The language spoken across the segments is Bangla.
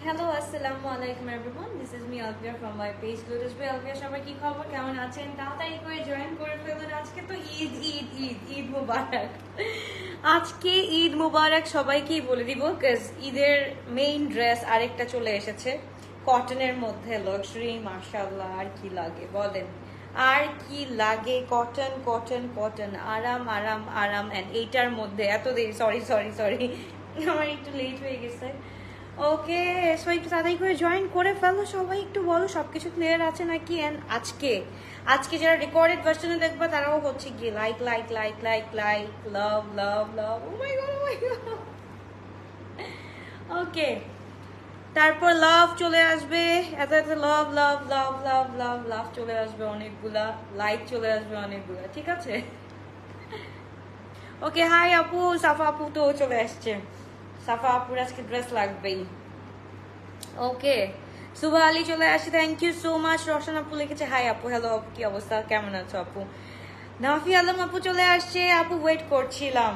Hello, assalamu alaikum everyone. This is me Alfia from my page Lotus Bay Alfia. সবাই কি খবর, কেমন আছেন? তাড়াতাড়ি করে জয়েন করে ফেলুন। আজকে তো ঈদ ঈদ ঈদ ঈদ মুবারক। আজকে ঈদ মুবারক সবাইকেই বলে দিব, কাজ ঈদের মেইন ড্রেস আরেকটা চলে এসেছে কটনের মধ্যে, লাক্সারি। মাশাআল্লাহ, আর কি লাগে বলেন, আর কি লাগে? কটন কটন কটন, আরাম আরাম আরাম। এন্ড এইটার মধ্যে এত দেরি, সরি সরি সরি, আমার একটু লেট হয়ে গেছে। ওকে, সো একটু তাড়াতাড়ি করে জয়েন করে ফেলো সবাই, একটু বলো সবকিছু ক্লিয়ার আছে নাকি। এন্ড আজকে যারা রেকর্ডেড ভার্সনে দেখবা তারাও হচ্ছে কি like like like like like, love love love. Oh my God, oh my God. Okay, তারপর লাভ চলে আসবে, এত এত লাভ লাভ লাভ লাভ লাভ লাভ চলে আসবে অনেকগুলা, লাইক চলে আসবে অনেকগুলা, ঠিক আছে। ওকে, হাই আপু, সাফা আপু তো চলে আসছে। সাফা আপুর আজকে ড্রেস লাগবেই। ওকে, সুভা আলী চলে আসছে, thank you so much. Roshan আপু লিখেছে হাই আপু, হ্যালো আপু, কি অবস্থা, কেমন আছো আপু? নাফি আলম আপু চলে আসছে, আপু ওয়েট করছিলাম,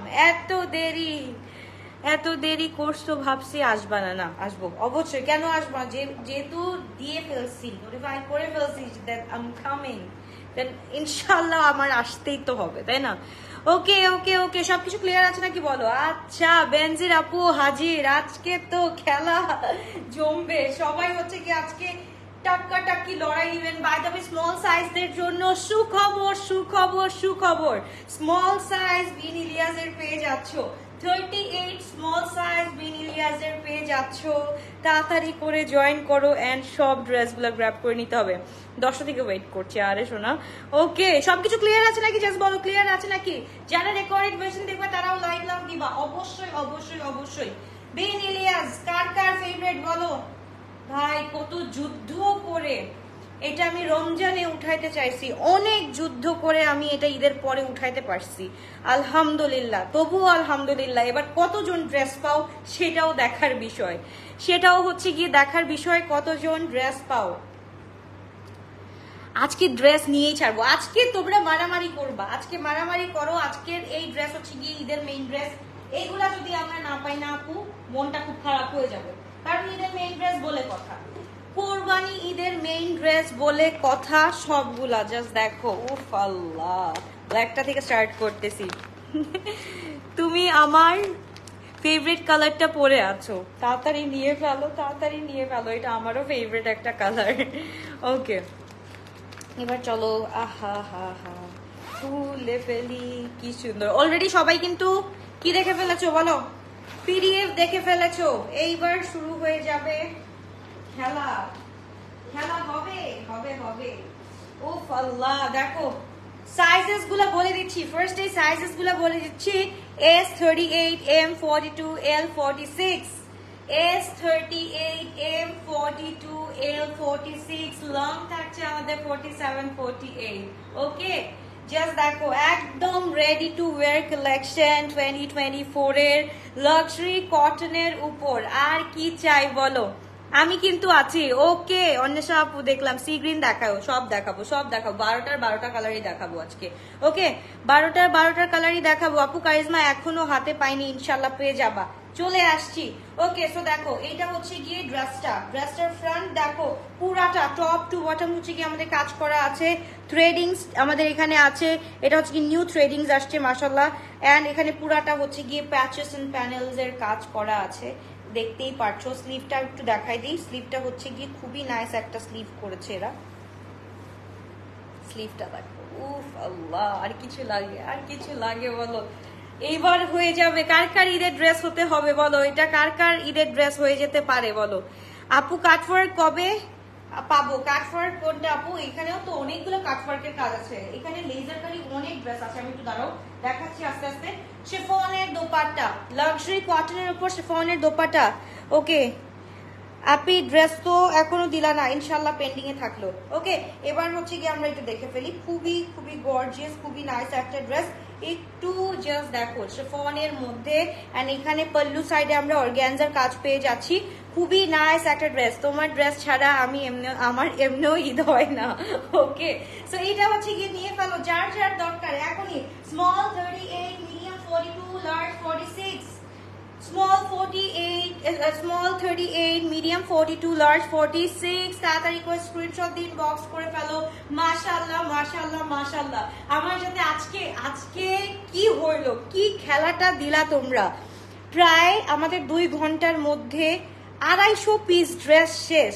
এত দেরি করছো, ভাবছি আসবা না। না, আসবো অবশ্যই, কেন আসবো না, যেহেতু দিয়ে ফেলছি, নোটিফাই করে ফেলছি দ্যাট আই এম কামিং, দেন ইনশাআল্লাহ আমার আসতেই তো হবে, তাই না। ওকে ওকে ওকে, সবকিছু ক্লিয়ার আছে নাকি বলো। আচ্ছা, বেনজির আপু হাজির, আজকে তো খেলা জমবে, সবাই হচ্ছে কি আজকে টাক্কা টাক্কি লড়াই। Even by the way small সাইজদের জন্য সুখবর সুখবর সুখবর, স্মল সাইজ বিন ইলিয়াসের পেয়ে যাচ্ছ 38 স্মল সাইজ বিন ইলিয়াসের পেয়ে যাচ্ছ। তাড়াতাড়ি করে জয়েন করো এন্ড সব ড্রেসগুলো গ্র্যাব করে নিতে হবে। 10টা থেকে ওয়েট করছি, আরে শোনা। ওকে, সবকিছু ক্লিয়ার আছে নাকি, জাস্ট বলো ক্লিয়ার আছে নাকি। যারা রেকর্ডেড ভার্সন দেখবে তারাও লাইক লাভ দিবা, অবশ্যই অবশ্যই অবশ্যই। বিন ইলিয়াস কার কার ফেভারিট বলো ভাই। কত যুদ্ধ করে এটা আমি রমজানে উঠাইতে চাইছি, অনেক যুদ্ধ করে আমি এটা ঈদের পরে উঠাইতে পারছি, আলহামদুলিল্লাহ। তবুও আলহামদুলিল্লাহ, এবার কতজন ড্রেস পাও সেটাও দেখার বিষয়, সেটাও হচ্ছে গিয়ে দেখার বিষয়, কতজন ড্রেস পাও। আজকে ড্রেস নিয়েই ছাড়বো, আজকে তোমরা মারামারি করবা, আজকে মারামারি করো। আজকের এই ড্রেস হচ্ছে গিয়ে ঈদের মেইন ড্রেস, এইগুলা যদি আমরা না পাই না আপু, মনটা খুব খারাপ হয়ে যাবে, কারণ ঈদের মেইন ড্রেস বলে কথা, কোরবানি ঈদের মেইন ড্রেস বলে কথা সবগুলা। জাস্ট দেখো, উফ আল্লাহ, ব্ল্যাকটা থেকে স্টার্ট করতেছি। তুমি আমার ফেভারিট কালারটা পরে আছো, তাড়াতাড়ি নিয়ে ফেলো, তাড়াতাড়ি নিয়ে ফেলো, এটা আমারও ফেভারিট একটা কালার। ওকে, এবার চলো। আহা হা হা, ফুলে ফেলি, কি সুন্দর। অলরেডি সবাই কিন্তু কি দেখে ফেলেছো বলো, পিডিএফ দেখে ফেলেছো। এইবার শুরু হয়ে যাবে খেলা, খেলা হবে হবে হবে। ও আল্লাহ, দেখো সাইজেস গুলা বলে দিচ্ছি, ফার্স্ট এই সাইজেস গুলা বলে দিচ্ছি। S38, M42, L46, S38, M42, L46, long থাকছে আমাদের 47, 48। ওকে, জাস্ট দেখো, একদম রেডি টু ওয়্যার কালেকশন 2024 এর লাক্সারি কটনের উপর। আর কি চাই বলো, আমি কিন্তু আছি। ওকে, অন্বেষা আপু দেখলাম, সি গ্রিন দেখাও, সব দেখাবো সব দেখাবো, 12টা কালারই দেখাবো আজকে। ওকে, 12টার কালারই দেখাবো। আপু কারিজমা এখনো হাতে পাইনি, ইনশাল্লাহ পেয়ে যাবা, চলে আসছি। ওকে, সো দেখো, এটা হচ্ছে গিয়ে ড্রেসটার ফ্রন্ট দেখো, পুরাটা টপ টু বটম হচ্ছে গিয়ে আমাদের কাজ করা আছে, থ্রেডিংস আমাদের এখানে আছে, এটা হচ্ছে কি নিউ থ্রেডিংস আসছে মাশাআল্লাহ। এন্ড এখানে পুরাটা হচ্ছে গিয়ে প্যাচেস এন্ড প্যানেলস এর কাজ করা আছে, দেখতেই পারছো। স্লিভটা একটু দেখাই দিই, স্লিভটা হচ্ছে গিয়ে খুবই নাইস একটা স্লিভ করেছে এরা, স্লিভটা দেখো, উফ আল্লাহ, আর কিছু লাগে, আর কিছু লাগে বলো। এইবার হয়ে যাবে, কার কার ঈদের ড্রেস হতে হবে বলো, এটা কার কার ঈদের ড্রেস হয়ে যেতে পারে বলো। আপু কাটওয়ার্ক কবে পাবো, কাটওয়ার্ক কোনটা আপু? এখানেও তো অনেকগুলো কাটওয়ার্কের কাজ আছে, এখানে লেজার কারি অনেক ড্রেস আছে, আমি একটু দাঁড়াও দেখাচ্ছি আস্তে আস্তে। শিফনের দোপাট্টা, লাক্সারি কটনের উপর শিফনের দোপাট্টা। ওকে আপি, ড্রেস তো এখনো দিলা না, ইনশাল্লাহ পেন্ডিং এ থাকলো। ওকে, এবার হচ্ছে কি আমরা একটু দেখে ফেলি, খুবই খুবই গর্জিয়াস, খুবই নাইস একটা ড্রেস। একটু জাস্ট দেখো, শিফনের মধ্যে, এন্ড এখানে পল্লু সাইডে আমরা অর্গানজার কাজ পেয়ে যাচ্ছি, খুবই নাইস একটা ড্রেস। তোমার ড্রেস ছাড়া আমি আমার এমনিও ঈদ হয় না। ওকে, সো এটা হচ্ছে গিয়ে নিয়ে ফেলো, যার যার দরকার এখনই। Small 38, medium 42, large 46, small 48, small 38, medium 42, large 46। তাড়াতাড়ি করে স্ক্রিনশট দিন, বক্স করে ফেলো। মাশাআল্লাহ মাশাআল্লাহ মাশাআল্লাহ। আমার সাথে আজকে কি হইলো, কি খেলাটা দিলা তোমরা। প্রায় আমাদের 2 ঘন্টার মধ্যে 250 পিস ড্রেস শেষ।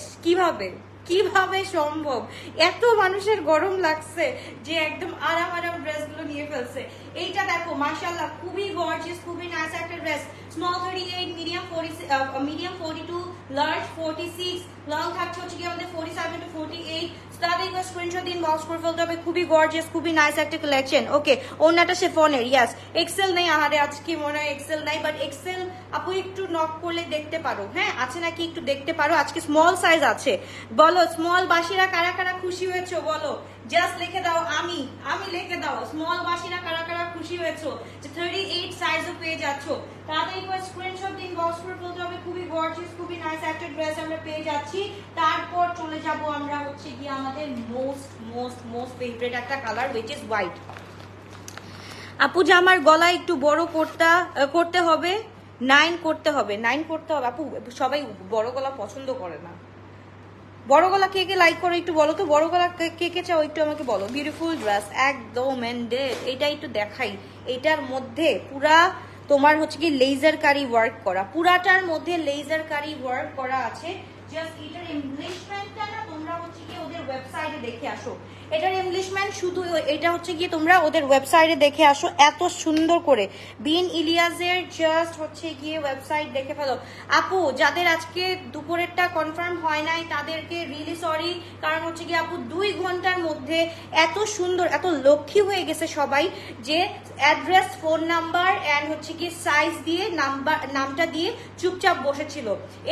কিভাবে সম্ভব? এত মানুষের গরম লাগছে যে একদম আরাম ড্রেসগুলো নিয়ে ফেলছে। এইটা দেখো মাশাআল্লাহ, খুবই গর্জিয়াস, খুবই নাইস একটা dress. Small 38, medium 42, large 46, long থাকছে হচ্ছে কি আমাদের 47 to 48। তাদের স্ক্রিনশট দিন, বক্স করে ফেলতে হবে। খুবই গর্জিয়াস, খুবই নাইস একটা কালেকশন। ওকে, ওনাটা শিফনের। ইয়াস, এক্সেল নেই আহারে আজকে, মনে হয় এক্সেল নাই, বাট এক্সেল আপু একটু নক করলে দেখতে পারো। হ্যাঁ, আছে নাকি একটু দেখতে পারো। আজকে স্মল সাইজ আছে। বলো স্মল বাসীরা কারা কারা খুশি হয়েছো, বলো জাস্ট লিখে দাও। আমি লিখে দাও স্মল বাসীরা কারা কারা খুশি হয়েছো যে 38 সাইজও পেয়ে যাচ্ছো। তাদের স্ক্রিনশট দিন, বক্স করে ফেলতে হবে। খুবই গর্জিয়াস, খুবই নাইস একটা ড্রেস আমরা পেয়ে যাচ্ছি। তারপর চলে যাব আমরা হচ্ছে গিয়ে আমাদের মোস্ট ফেভারিট একটা কালার, উইচ ইজ হোয়াইট। আপু জামার গলা একটু বড় করতে হবে, 9 করতে হবে আপু। সবাই বড় গলা পছন্দ করে না। বড় গলা কে লাইক করো একটু বলো তো, বড় গলা কে চাও একটু আমাকে বলো। বিউটিফুল ড্রেস একদম এন্ডেড। এটা একটু দেখাই। এটার মধ্যে পুরা তোমার হচ্ছে কি লেজার কারি ওয়ার্ক করা, পুরাটার মধ্যে লেজার কারি ওয়ার্ক করা আছে। জাস্ট এটার এমব্লিশমেন্টটা না তোমরা হচ্ছে কি ওদের ওয়েবসাইটে দেখে আসো। এটার এমব্লিশমেন্ট শুধু এটা হচ্ছে গিয়ে তোমরা ওদের ওয়েবসাইটে দেখে আসো, এত সুন্দর করে। বিন ইলিয়াসের জাস্ট হচ্ছে গিয়ে ওয়েবসাইট দেখে ফেলো। আপু যাদের আজকে দুপুরেরটা কনফার্ম হয় নাই তাদেরকে রিয়েলি সরি, কারণ হচ্ছে গিয়ে আপু 2 ঘন্টার মধ্যে এত সুন্দর, এত লক্ষ্মী হয়ে গেছে সবাই যে অ্যাড্রেস, ফোন নাম্বার এন্ড হচ্ছে গিয়ে সাইজ দিয়ে নামটা দিয়ে চুপচাপ বসেছিল।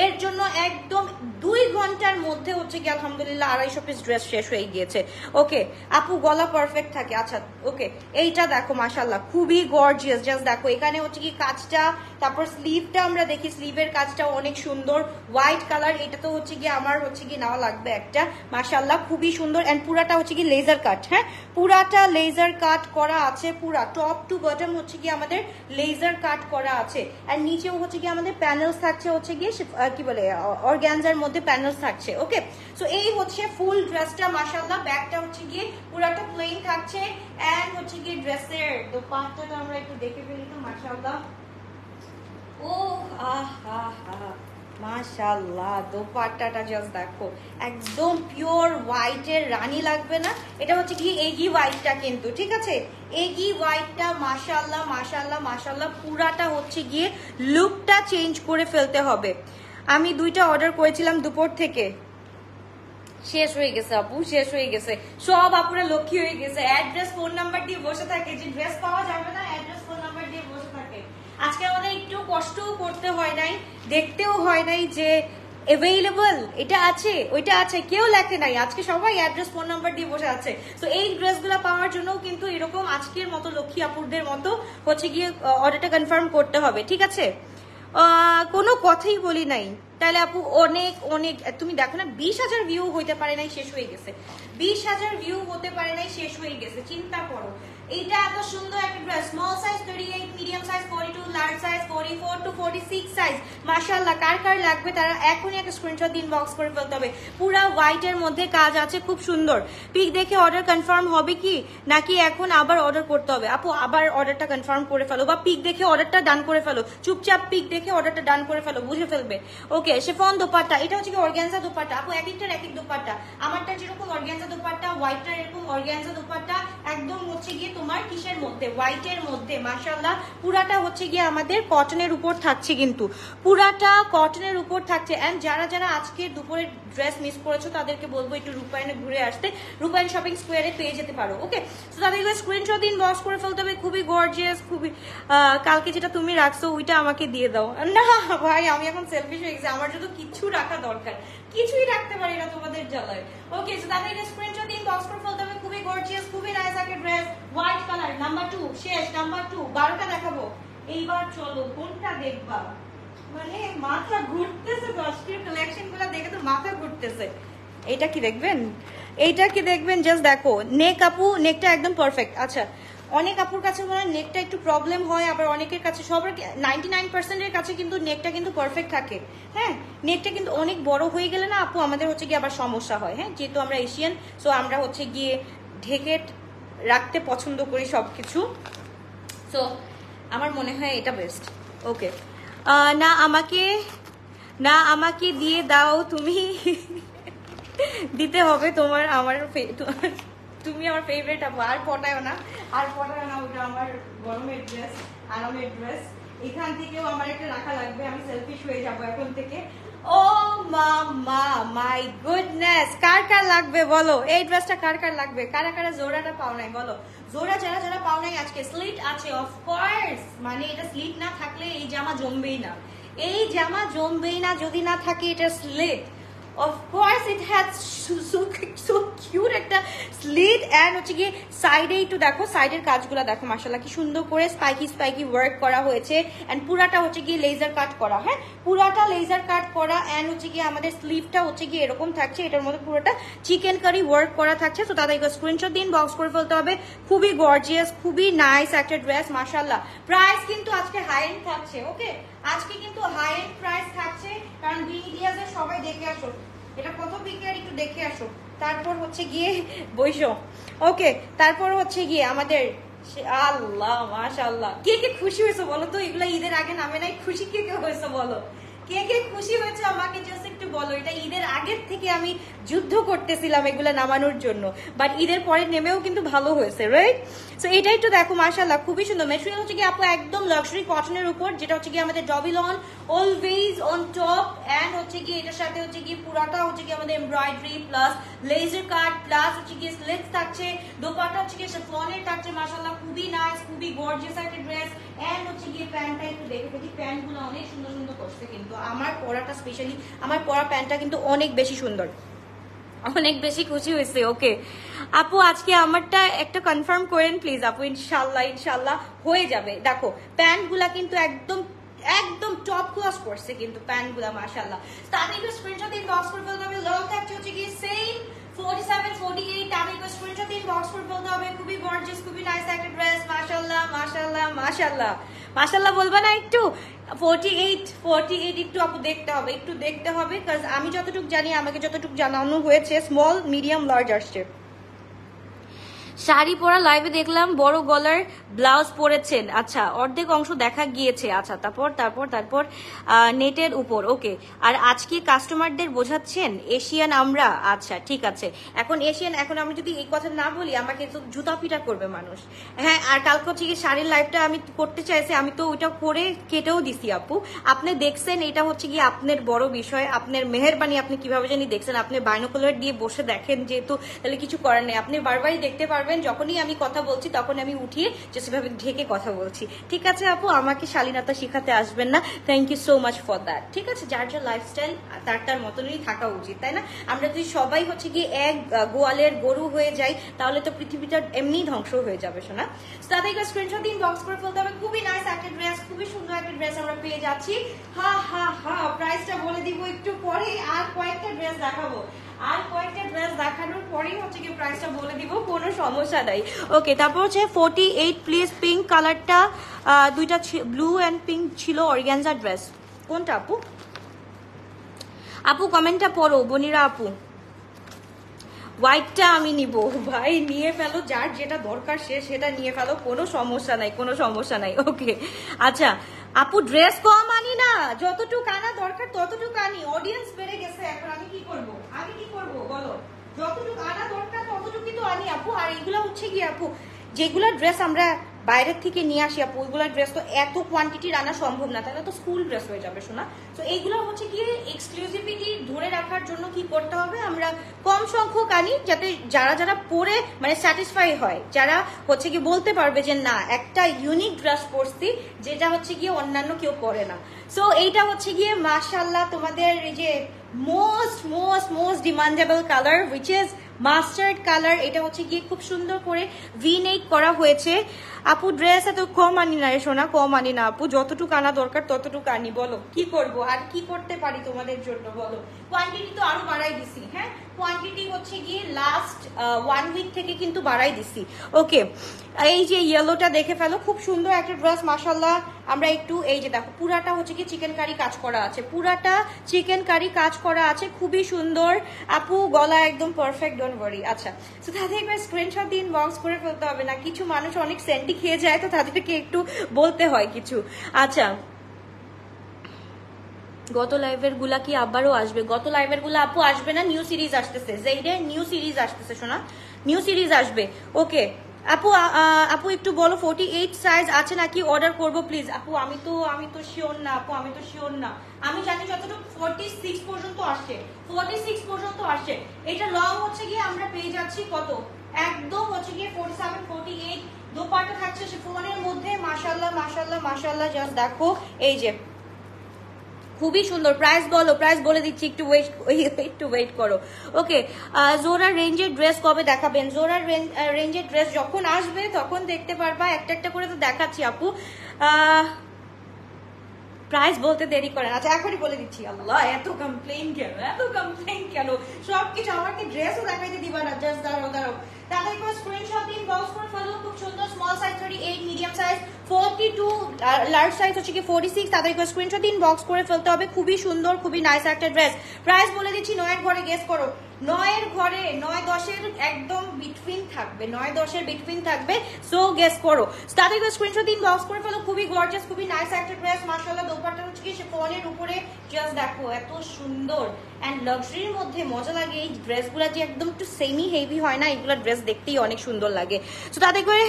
এর জন্য একদম 2 ঘন্টার মধ্যে হচ্ছে গিয়ে আলহামদুলিল্লাহ 250 পিস ড্রেস শেষ হয়ে গিয়েছে। ওকে আপু গলা পারফেক্ট থাকে। আচ্ছা ওকে, এইটা দেখো মাশাআল্লাহ খুবই গর্জিয়াস। জাস্ট দেখো এখানে হচ্ছে কি কাজটা, তারপর স্লিভটা আমরা দেখি, স্লিভের কাজটা অনেক সুন্দর, হোয়াইট কালার। এটা তো হচ্ছে কি আমার হচ্ছে কি নেওয়া লাগবে একটা। মাশাআল্লাহ খুবই সুন্দর। এন্ড পুরাটা হচ্ছে কি লেজার কাট। হ্যাঁ, পুরাটা লেজার কাট করা আছে, পুরা টপ টু বটম হচ্ছে কি আমাদের লেজার কাট করা আছে। আর নিচেও হচ্ছে কি আমাদের প্যানেলস থাকছে, হচ্ছে গিয়ে কি বলে অর্গানজার মধ্যে প্যানেলস থাকছে। ওকে, সো এই হচ্ছে ফুল ড্রেসটা। মাশাআল্লাহ ব্যাকটা হচ্ছে গিয়ে পুরাটা প্লেন থাকছে। এন্ড হচ্ছে গিয়ে ড্রেসের দোপাট্টাটা আমরা একটু দেখে ফেলি তো। মাশাআল্লাহ, ও মাশাআল্লাহ দোপাট্টাটা জাস্ট দেখো, একদম পিওর হোয়াইটের রানী লাগবে না? এটা হচ্ছে কি এগি হোয়াইটটা কিন্তু, ঠিক আছে? এগি হোয়াইটটা মাশাআল্লাহ মাশাআল্লাহ মাশাআল্লাহ পুরাটা হচ্ছে গিয়ে লুকটা চেঞ্জ করে ফেলতে হবে। আমি 2টা অর্ডার করেছিলাম দুপুর থেকে, শেষ হয়ে গেছে আপু, শেষ হয়ে গেছে। সব আপুরা লক্ষ্মী হয়ে গেছে, অ্যাড্রেস ফোন নাম্বার দিয়ে বসে থাকে যে ড্রেস পাওয়া যাবে না, অ্যাড্রেস ফোন নাম্বার দিয়ে বসে থাকে। আজকে আমাদের একটু কষ্টও করতে হয় নাই, দেখতেও হয় নাই যে অ্যাভেলেবল এটা আছে ওইটা আছে, কেউ লেখে নাই। আজকে সবাই অ্যাড্রেস ফোন নাম্বার দিয়ে বসে আছে। তো এই ড্রেসগুলো পাওয়ার জন্য কিন্তু এরকম আজকের মতো লক্ষ্মী আপুরদের মতো হচ্ছে গিয়ে অর্ডারটা কনফার্ম করতে হবে, ঠিক আছে? কোনো কথাই বলি নাই। তাহলে আপু অনেক অনেক, তুমি দেখো না 20,000 ভিউ হইতে পারে নাই, শেষ হয়ে গেছে। 20,000 ভিউ হতে পারে নাই, শেষ হয়ে গেছে। চিন্তা করো, এইটা এত সুন্দর একটা dress. Small size 38, medium size 42, large size 44 to 46 size. মাশাআল্লাহ, কার কার লাগবে তারা এখনই একটা স্ক্রিনশট দিন, বক্স করে ফেলতে হবে। পুরা হোয়াইটের মধ্যে কাজ আছে, খুব সুন্দর। পিক দেখে অর্ডার কনফার্ম হবে কি নাকি এখন আবার অর্ডার করতে হবে? আপু আবার অর্ডারটা কনফার্ম করে ফেলো, বা পিক দেখে অর্ডারটা ডান করে ফেলো। চুপচাপ পিক দেখে অর্ডারটা ডান করে ফেলো, বুঝে ফেলবে। ওকে, শিফন দোপাট্টা, এটা হচ্ছে কি অর্গানজা দোপাট্টা। আপু এক একটার এক এক দোপাট্টা। আমারটা যেরকম অর্গানজা দোপাট্টা, হোয়াইটটা এরকম অর্গানজা দোপাট্টা। একদম হচ্ছে গিয়ে তোমার কিসের মধ্যে, হোয়াইটের মধ্যে। মাশাআল্লাহ পুরাটা হচ্ছে গিয়ে আমাদের কটনের উপর থাকছে, কিন্তু পুরাটা কটনের উপর থাকছে। এন্ড যারা যারা আজকে দুপুরের ড্রেস মিস করেছো তাদেরকে বলবো একটু রূপায়ণে ঘুরে আসতে, রূপায়ণ শপিং স্কোয়ারে পেয়ে যেতে পারো। ওকে, তো তাদেরকে স্ক্রিনশট দিন, বক্স করে ফেলতে হবে। খুবই গর্জিয়াস, খুবই। কালকে যেটা তুমি রাখছো ওইটা আমাকে দিয়ে দাও না ভাই, আমি এখন সেলফিশ হয়ে গেছি, আমার যদি কিছু রাখা দরকার, কিছুই রাখতে পারি না তোমাদের জ্বালায়। ওকে, সো তাদেরকে স্ক্রিনশট দিন, বক্স করে ফেলতে হবে। খুবই গর্জিয়াস, খুবই নাইস একটা ড্রেস, হোয়াইট কালার। নাম্বার 2 শেষ, নাম্বার 2 12টা দেখাবো। এইবার চলো কোনটা দেখবা, মানে মাথা ঘুরতেছে। তো আজকের কালেকশন গুলো দেখে তো মাথা ঘুরতেছে। এইটা কি দেখবেন, এইটা কি দেখবেন? জাস্ট দেখো নেক আপু, নেকটা একদম পারফেক্ট। আচ্ছা অনেক আপুর কাছে মনে হয় নেকটা একটু প্রবলেম হয়, আবার অনেকের কাছে, সবার 99%-এর কাছে কিন্তু নেকটা কিন্তু পারফেক্ট থাকে। হ্যাঁ, নেকটা কিন্তু অনেক বড় হয়ে গেলে না আপু আমাদের হচ্ছে গিয়ে আবার সমস্যা হয়। হ্যাঁ, যেহেতু আমরা এশিয়ান, সো আমরা হচ্ছে গিয়ে ঢেকে রাখতে পছন্দ করি সবকিছু। সো আমার মনে হয় এটা বেস্ট। ওকে, না আমাকে দিয়ে দাও, তুমি দিতে হবে তোমার, তুমি আমার ফেভারিট আপু। আর পটায়ও না, ওটা আমার গরমের ড্রেস, আরামের ড্রেস। এখান থেকেও আমার একটা রাখা লাগবে, আমি সেলফিশ হয়ে যাবো এখন থেকে। ও মামা, মাই গুডনেস, কার কার লাগবে বলো এই ড্রেসটা, কার কার লাগবে? কারা কারা জোড়াটা পাও নাই বলো? জোড়া যারা পাও নাই আজকে, স্লিট আছে অফকোর্স, মানে এটা স্লিট না থাকলে এই জামা জমবেই না, যদি না থাকে এটা slit. Of course it has so cute একটা স্লিট, এন্ড হচ্ছে গিয়ে সাইডে একটু দেখো, সাইডের কাজগুলো দেখো মাশাআল্লাহ কি সুন্দর করে স্পাইকি ওয়ার্ক করা হয়েছে, এন্ড পুরাটা হচ্ছে গিয়ে লেজার কাট করা। হ্যাঁ, পুরাটা লেজার কাট করা, এন্ড হচ্ছে গিয়ে আমাদের স্লিভটা হচ্ছে গিয়ে এরকম থাকছে, এটার মধ্যে পুরোটা চিকেন কারি ওয়ার্ক করা থাকছে। তো তাদেরকে স্ক্রিনশট দিন, বক্স করে ফেলতে হবে। খুবই গর্জিয়াস, খুবই নাইস একটা ড্রেস মাশাআল্লাহ। প্রাইস কিন্তু আজকে হাই এন্ড থাকছে। ওকে, আজকে কিন্তু হাই এন্ড প্রাইস থাকছে, কারণ বিনিডিয়াসে সবাই দেখে আসো এটা কত বিকে, আর একটু দেখে আসো, তারপর হচ্ছে গিয়ে বইসো। ওকে, তারপর হচ্ছে গিয়ে আমাদের আল্লাহ মাশাআল্লাহ, কে কে খুশি হয়েছে বলো তো? এগুলা ঈদের আগে নামে নাই, খুশি কে কে হয়েছে বলো? কে কে খুশি হয়েছে আমাকে জাস্ট একটু বলো। এটা ঈদের আগের থেকে আমি যুদ্ধ করতেছিলাম এগুলা নামানোর জন্য, বাট ঈদের পরে নেমেও কিন্তু ভালো হয়েছে, রাইট? সো এটা একটু দেখো মাশাআল্লাহ, খুবই সুন্দর। ম্যাটেরিয়াল হচ্ছে কি আপু একদম লাক্সারি কটনের উপর, যেটা হচ্ছে কি আমাদের ডবিলন অলওয়েজ অন টপ, এন্ড হচ্ছে কি এটার সাথে হচ্ছে কি পুরাটা হচ্ছে কি আমাদের embroidery plus laser cut plus হচ্ছে কি স্লিটস থাকছে। দোপাট্টা হচ্ছে কি শিফনের থাকছে মাশাআল্লাহ, খুবই নাইস, খুবই গর্জিয়াস একটা ড্রেস। এন্ড হচ্ছে কি প্যান্টটা একটু দেখে দেখি, প্যান্টগুলো অনেক সুন্দর সুন্দর করছে, কিন্তু আমার পরাটা স্পেশালি আমার পরা প্যান্টটা কিন্তু অনেক বেশি সুন্দর, অনেক বেশি খুশি হয়েছে। ওকে আপু, আজকে আমারটা একটা কনফার্ম করেন প্লিজ আপু, ইনশাল্লাহ হয়ে যাবে। দেখো প্যান্টগুলা কিন্তু একদম টপ ক্লাস করছে কিন্তু প্যান্টগুলা মাশাআল্লাহ। তাদেরকে স্ক্রিনশট দিন, বক্স করে ফেলতে হবে। লং থাকছে হচ্ছে কি সেম 47 48, তাদেরকে স্ক্রিনশট দিন, বক্স করে ফেলতে হবে। খুবই গর্জিয়াস, খুবই নাইস একটা ড্রেস মাশাআল্লাহ বলবা না একটু? 48 একটু আপু দেখতে হবে, কারণ আমি যতটুকু জানি, আমাকে যতটুকু জানানো হয়েছে স্মল মিডিয়াম লার্জ আসছে। শাড়ি পরা লাইভে দেখলাম বড় গলার ব্লাউজ পরেছেন, আচ্ছা অর্ধেক অংশ দেখা গিয়েছে, আচ্ছা তারপর নেটের উপর। ওকে, আর আজকে কাস্টমারদের বোঝাচ্ছেন এশিয়ান আমরা, আচ্ছা ঠিক আছে। এখন আমি যদি এই কথা না বলি আমাকে তো জুতা পিটা করবে মানুষ। হ্যাঁ, আর কালকে হচ্ছে কি শাড়ির লাইভটা আমি করতে চাইছি, আমি তো ওইটা করে কেটেও দিছি আপু। আপনি দেখছেন, এটা হচ্ছে কি আপনার বড় বিষয়, আপনার মেহেরবানি, আপনি কিভাবে জানি দেখছেন, আপনি বাইনোকুলার দিয়ে বসে দেখেন, যেহেতু তাহলে কিছু করার নেই, আপনি বারবারই দেখতে পারবেন। যখনই আমি কথা বলছি তখন আমি উঠিয়ে যেভাবে ঢেকে কথা বলছি। ঠিক আছে আপু, আমাকে শালীনতা শিখাতে আসবেন না, thank you so much for that. ঠিক আছে, যার যার লাইফস্টাইল তার মতনই থাকা উচিত, তাই না? আমরা যদি সবাই হচ্ছে গিয়ে এক গোয়ালের গরু হয়ে যাই, তাহলে তো পৃথিবীটা এমনি ধ্বংস হয়ে যাবে শোনা। তাদেরকে স্ক্রিনশট দিন, বক্স করে ফেলতে হবে। খুবই নাইস একটা ড্রেস, খুবই সুন্দর একটা ড্রেস আমরা পেয়ে যাচ্ছি। প্রাইসটা বলে দিব একটু পরে, আর কয়েকটা ড্রেস দেখানোর পরেই হচ্ছে কি প্রাইসটা বলে দিব, কোনো সমস্যা নাই। ওকে, তারপর হচ্ছে 48 প্লিজ, পিঙ্ক কালারটা, দুইটা ব্লু এন্ড পিঙ্ক ছিল অর্গানজা ড্রেস। কোনটা আপু কমেন্টটা পড়ো বনিরা আপু। হোয়াইটটা আমি নিব ভাই, নিয়ে ফেলো, যার যেটা দরকার সেটা নিয়ে ফেলো, কোনো সমস্যা নাই। ওকে আচ্ছা আপু, ড্রেস কম আনি না, যতটুকু আনা দরকার ততটুকু আনি। অডিয়েন্স বেড়ে গেছে, এখন আমি কি করব বলো? যতটুকু আনা দরকার ততটুকুই তো আনি আপু। আর এগুলো হচ্ছে কি আপু, যেগুলো ড্রেস আমরা বাইরের থেকে নিয়ে আসি আপু, ওইগুলো ড্রেস তো এত কোয়ান্টিটির আনা সম্ভব না, তাহলে তো স্কুল ড্রেস হয়ে যাবে শোনা। তো এইগুলো হচ্ছে কি এক্সক্লুসিভিটি ধরে রাখার জন্য কি করতে হবে, আমরা কম সংখ্যক আনি, যাতে যারা পরে মানে স্যাটিসফাই হয়, যারা হচ্ছে কি বলতে পারবে যে না একটা ইউনিক ড্রেস পরছি, যেটা হচ্ছে গিয়ে অন্যান্য কেউ পরে না। সো এইটা হচ্ছে গিয়ে মাশাআল্লাহ তোমাদের এই যে most demandable colour, which is mustard colour, এটা হচ্ছে গিয়ে খুব সুন্দর করে V-নেক করা হয়েছে। আপু ড্রেস এত কম আনি না রে সোনা, কম আনি না আপু, যতটুকু আনা দরকার ততটুকু আনি। বলো কি করব, আর কি করতে পারি তোমাদের জন্য বলো। কোয়ান্টিটি তো আরো বাড়াই দিছি, হ্যাঁ কোয়ান্টিটি হচ্ছে গিয়ে লাস্ট 1 উইক থেকে কিন্তু বাড়াই দিছি। ওকে, এই যে ইয়েলোটা দেখে ফেলো, খুব সুন্দর একটা ড্রেস মাশাআল্লাহ। আমরা একটু এই যে দেখো পুরাটা হচ্ছে কি চিকেন কারি কাজ করা আছে, পুরাটা চিকেন কারি কাজ করা আছে, খুবই সুন্দর আপু, গলা একদম পারফেক্ট, ডোন্ট ওয়ারি। আচ্ছা, তো তাদের একবার স্ক্রিনশট দিয়ে ইনবক্স করে ফেলতে হবে না, কিছু মানুষ অনেক সেন্টি খেয়ে যায় তো তাদেরকে একটু বলতে হয় কিছু। আচ্ছা, গত লাইভের গুলা কি আবারও আসবে? গত লাইভের গুলা আপু আসবে না, নিউ সিরিজ আসতেছে, যেইডে নিউ সিরিজ আসতেছে শোনা, নিউ সিরিজ আসবে। ওকে আপু, আপু একটু বলো 48 সাইজ আছে নাকি, অর্ডার করব প্লিজ। আপু আমি তো শিওর না আপু, আমি তো শিওর না, আমি জানি যতটুকু 46 পর্যন্ত আসছে, 46 পর্যন্ত আসছে। এটা লং হচ্ছে গিয়ে আমরা পেয়ে যাচ্ছি কত, একদম হচ্ছে গিয়ে 47 48। দোপাট্টা থাকছে শিফনের মধ্যে, মাশাআল্লাহ মাশাআল্লাহ মাশাআল্লাহ, জাস্ট দেখো এই যে খুবই সুন্দর। প্রাইস বলো, প্রাইস বলে দিচ্ছি, একটু ওয়েট করো। ওকে, জোরার রেঞ্জের ড্রেস কবে দেখাবেন? জোরার রেঞ্জের ড্রেস যখন আসবে তখন দেখতে পারবা, একটা একটা করে তো দেখাচ্ছি আপু। প্রাইস বলতে দেরি করেন, আচ্ছা এখনই বলে দিচ্ছি। আল্লাহ এত কমপ্লেইন কেন, এত কমপ্লেইন কেন, সবকিছু আমাকে ড্রেসও দেখাইতে দিবা না, জাস্ট দাঁড়াও। তাদের কোনো স্ক্রিনশট দিন, বক্স করে ফেলো, খুব সুন্দর small size 38, medium size 42, large size হচ্ছে কি 46। তাদের কোনো স্ক্রিনশট দিন, বক্স করে ফেলতে হবে, খুবই সুন্দর খুবই নাইস একটা ড্রেস। প্রাইস বলে দিচ্ছি, 9 ঘরে গেস করো, 9 ঘরে 9-10 একদম বিটুইন থাকবে, 9-10 বিটুইন থাকবে, সো গেস করো। তাদের কোনো স্ক্রিনশট দিন, বক্স করে ফেলো, খুবই গর্জিয়াস খুবই নাইস একটা ড্রেস মাশাআল্লাহ। দোপাট্টা হচ্ছে কি শিফনের উপরে, জাস্ট দেখো এত সুন্দর এন্ড লাক্সারির মধ্যে মজা লাগে। এই ড্রেসগুলো যে একদম একটু সেমি হেভি হয় না, এগুলো ড্রেস দেখতেই অনেক সুন্দর লাগে। তো তাতে করে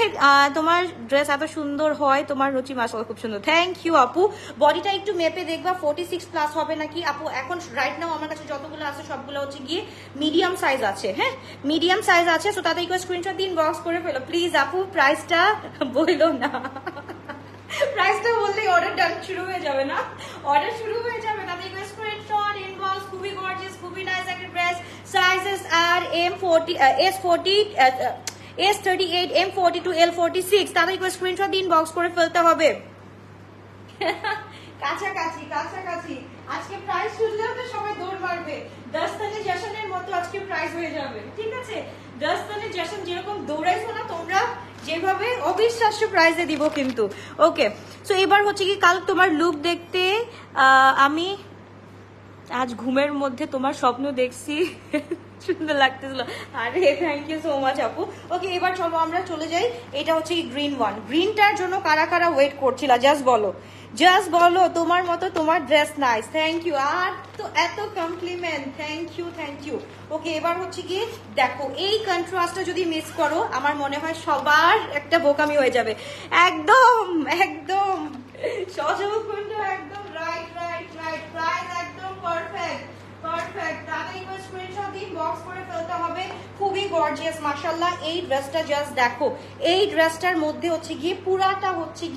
তোমার ড্রেস এত সুন্দর হয়, তোমার রুচি মাশাআল্লাহ খুব সুন্দর, থ্যাংক ইউ আপু। বডিটা একটু মেপে দেখবা 46 প্লাস হবে নাকি আপু। এখন রাইট নাও আমার কাছে যতগুলো আছে সবগুলো হচ্ছে গিয়ে মিডিয়াম সাইজ আছে, হ্যাঁ মিডিয়াম সাইজ আছে। সো তাতে একটু স্ক্রিনশট দিন, বক্স করে ফেলো প্লিজ আপু। প্রাইসটা বললো না, প্রাইসটা বললেই অর্ডার ডান শুরু হয়ে যাবে না, অর্ডার শুরু হয়ে যাবে। তাদের স্ক্রিনশট ইনবক্স, খুবই গর্জিয়াস খুবই নাইস একটা ড্রেস। সাইজেস আর M40 S40 S38 M42 L46। তাদের স্ক্রিনশট দিন, বক্স করে ফেলতে হবে। কাছাকাছি কাছাকাছি, আজকে প্রাইস শুনলেও তো সবাই দৌড় মারবে, দাস্তানে জশনের মতো আজকে প্রাইস হয়ে যাবে, ঠিক আছে। দাস্তানে জশন যেরকম দৌড়াইছো না তোমরা, যেভাবে অবিশ্বাস্য প্রাইসে দিব কিন্তু। ওকে, সো এবার হচ্ছে কি কাল তোমার লুক দেখতে আমি আজ ঘুমের মধ্যে তোমার স্বপ্ন দেখছি, সুন্দর লাগতেছিল। আরে থ্যাংক ইউ সো মাচ আপু। ওকে, এবার চলো আমরা চলে যাই। এটা হচ্ছে কি গ্রিন ওয়ান, গ্রিনটার জন্য কারা কারা ওয়েট করছিল জাস্ট বলো, জাস্ট বলো। তোমার মতো তোমার ড্রেস নাইস, থ্যাংক ইউ। আর তো এত compliment, thank you thank you. Okay, এবার হচ্ছে কি দেখো এই কন্ট্রাস্টটা যদি মিস করো আমার মনে হয় সবার একটা বোকামি হয়ে যাবে। একদম একদম সজলকুণ্ড, একদম রাইট রাইট রাইট, প্রাইস একদম পারফেক্ট পারফেক্ট। তাদের একবার স্ক্রিনশট দিন, বক্স করে ফেলতে হবে, খুবই গর্জিয়াস মাশাআল্লাহ। এই ড্রেসটা জাস্ট দেখো, এই ড্রেসটার মধ্যে হচ্ছে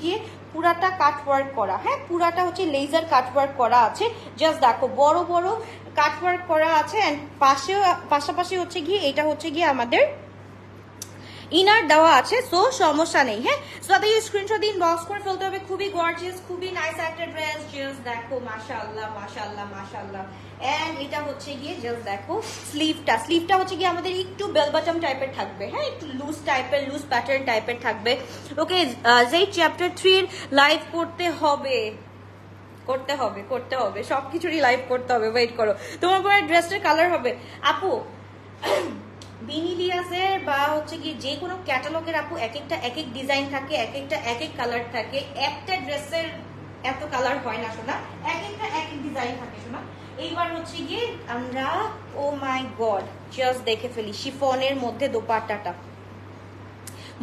গিয়ে পুরাটা কাট ওয়ার্ক করা, হ্যাঁ পুরাটা হচ্ছে লেজার কাট ওয়ার্ক করা আছে, জাস্ট দেখো বড় বড় কাট ওয়ার্ক করা আছে। এন্ড পাশাপাশি হচ্ছে গিয়ে এটা হচ্ছে গিয়ে আমাদের ইনার দেওয়া আছে, সো সমস্যা নেই। হ্যাঁ, সো তাদের স্ক্রিনশট দিন, বক্স করে ফেলতে হবে, খুবই গর্জিয়াস খুবই নাইস একটা ড্রেস, জাস্ট দেখো মাশাআল্লাহ মাশাআল্লাহ মাশাআল্লাহ। এন্ড এটা হচ্ছে গিয়ে জাস্ট দেখো স্লিভটা হচ্ছে গিয়ে আমাদের একটু বেল বটম টাইপের থাকবে, হ্যাঁ একটু লুজ টাইপের, লুজ প্যাটার্ন টাইপের থাকবে। ওকে, যেই চ্যাপ্টার 3 লাইভ করতে হবে সবকিছুরই লাইভ করতে হবে, ওয়েট করো। তোমার পরে ড্রেসটার কালার হবে আপু বিনিলিয়াসের বা হচ্ছে কি যে কোনো ক্যাটালগের আপু এক একটা এক এক ডিজাইন থাকে, এক একটা এক এক কালার থাকে, একটা ড্রেসের এত কালার হয় না শোনা, এক একটা এক এক ডিজাইন থাকে শোনা। এইবার হচ্ছে গিয়ে আমরা ও মাই গড জাস্ট দেখে ফেলি শিফনের মধ্যে দোপাট্টাটা,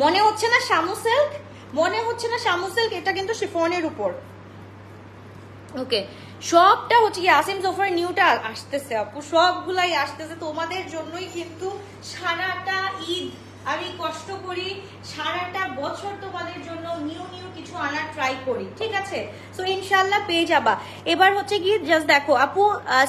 মনে হচ্ছে না শামু সিল্ক, মনে হচ্ছে না শামু সিল্ক, এটা কিন্তু শিফনের উপর। ওকে, সবটা হচ্ছে কি আসিম জোফার নিউটা আসতেছে আপু, সবগুলাই আসতেছে তোমাদের জন্যই, কিন্তু সারাটা ঈদ আমি কষ্ট করি, সারাটা বছর তোমাদের জন্য নিউ নিউ কিছু আনার ট্রাই করি, ঠিক আছে। সো ইনশাল্লাহ পেয়ে যাবা। এবার হচ্ছে কি জাস্ট দেখো আপু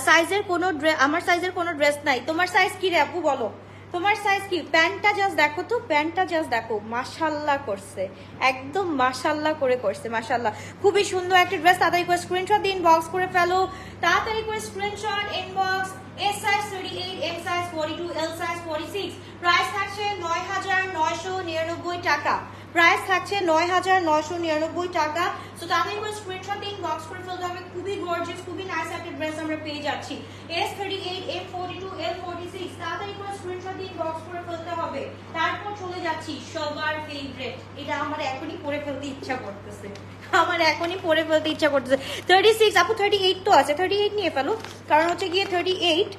সাইজের কোনো আমার সাইজের কোনো ড্রেস নাই, তোমার সাইজ কি রে আপু বলো, তোমার সাইজ কি? প্যান্টটা জাস্ট দেখো তো, প্যান্টটা জাস্ট দেখো, মাশাআল্লাহ করছে, একদম মাশাআল্লাহ করে করছে, মাশাআল্লাহ খুবই সুন্দর একটা ড্রেস। তাড়াতাড়ি করে স্ক্রিনশট দিন, বক্স করে ফেলো, তাড়াতাড়ি করে screenshot, inbox. S size 38, M size 42, L size 46। Price থাকছে ৯,৯৯৯ টাকা, প্রাইস থাকছে ৯,৯৯৯ টাকা। সো তাড়াতাড়ি করে স্ক্রিনশট দিন, বক্স করে ফেলতে হবে। খুবই গর্জিয়াস, খুবই নাইস একটা ড্রেস আমরা পেয়ে যাচ্ছি। S38, M42, L46, তাড়াতাড়ি করে স্ক্রিনশট দিন, বক্স করে ফেলতে হবে। তারপর চলে যাচ্ছি সবার ফেভারিট, এটা আমার এখনই পরে ফেলতে ইচ্ছা করতেছে, আমার এখনই পরে ফেলতে ইচ্ছা করতেছে। 36 আপু 38 তো আছে, 38 নিয়ে ফেলো, কারণ হচ্ছে গিয়ে 38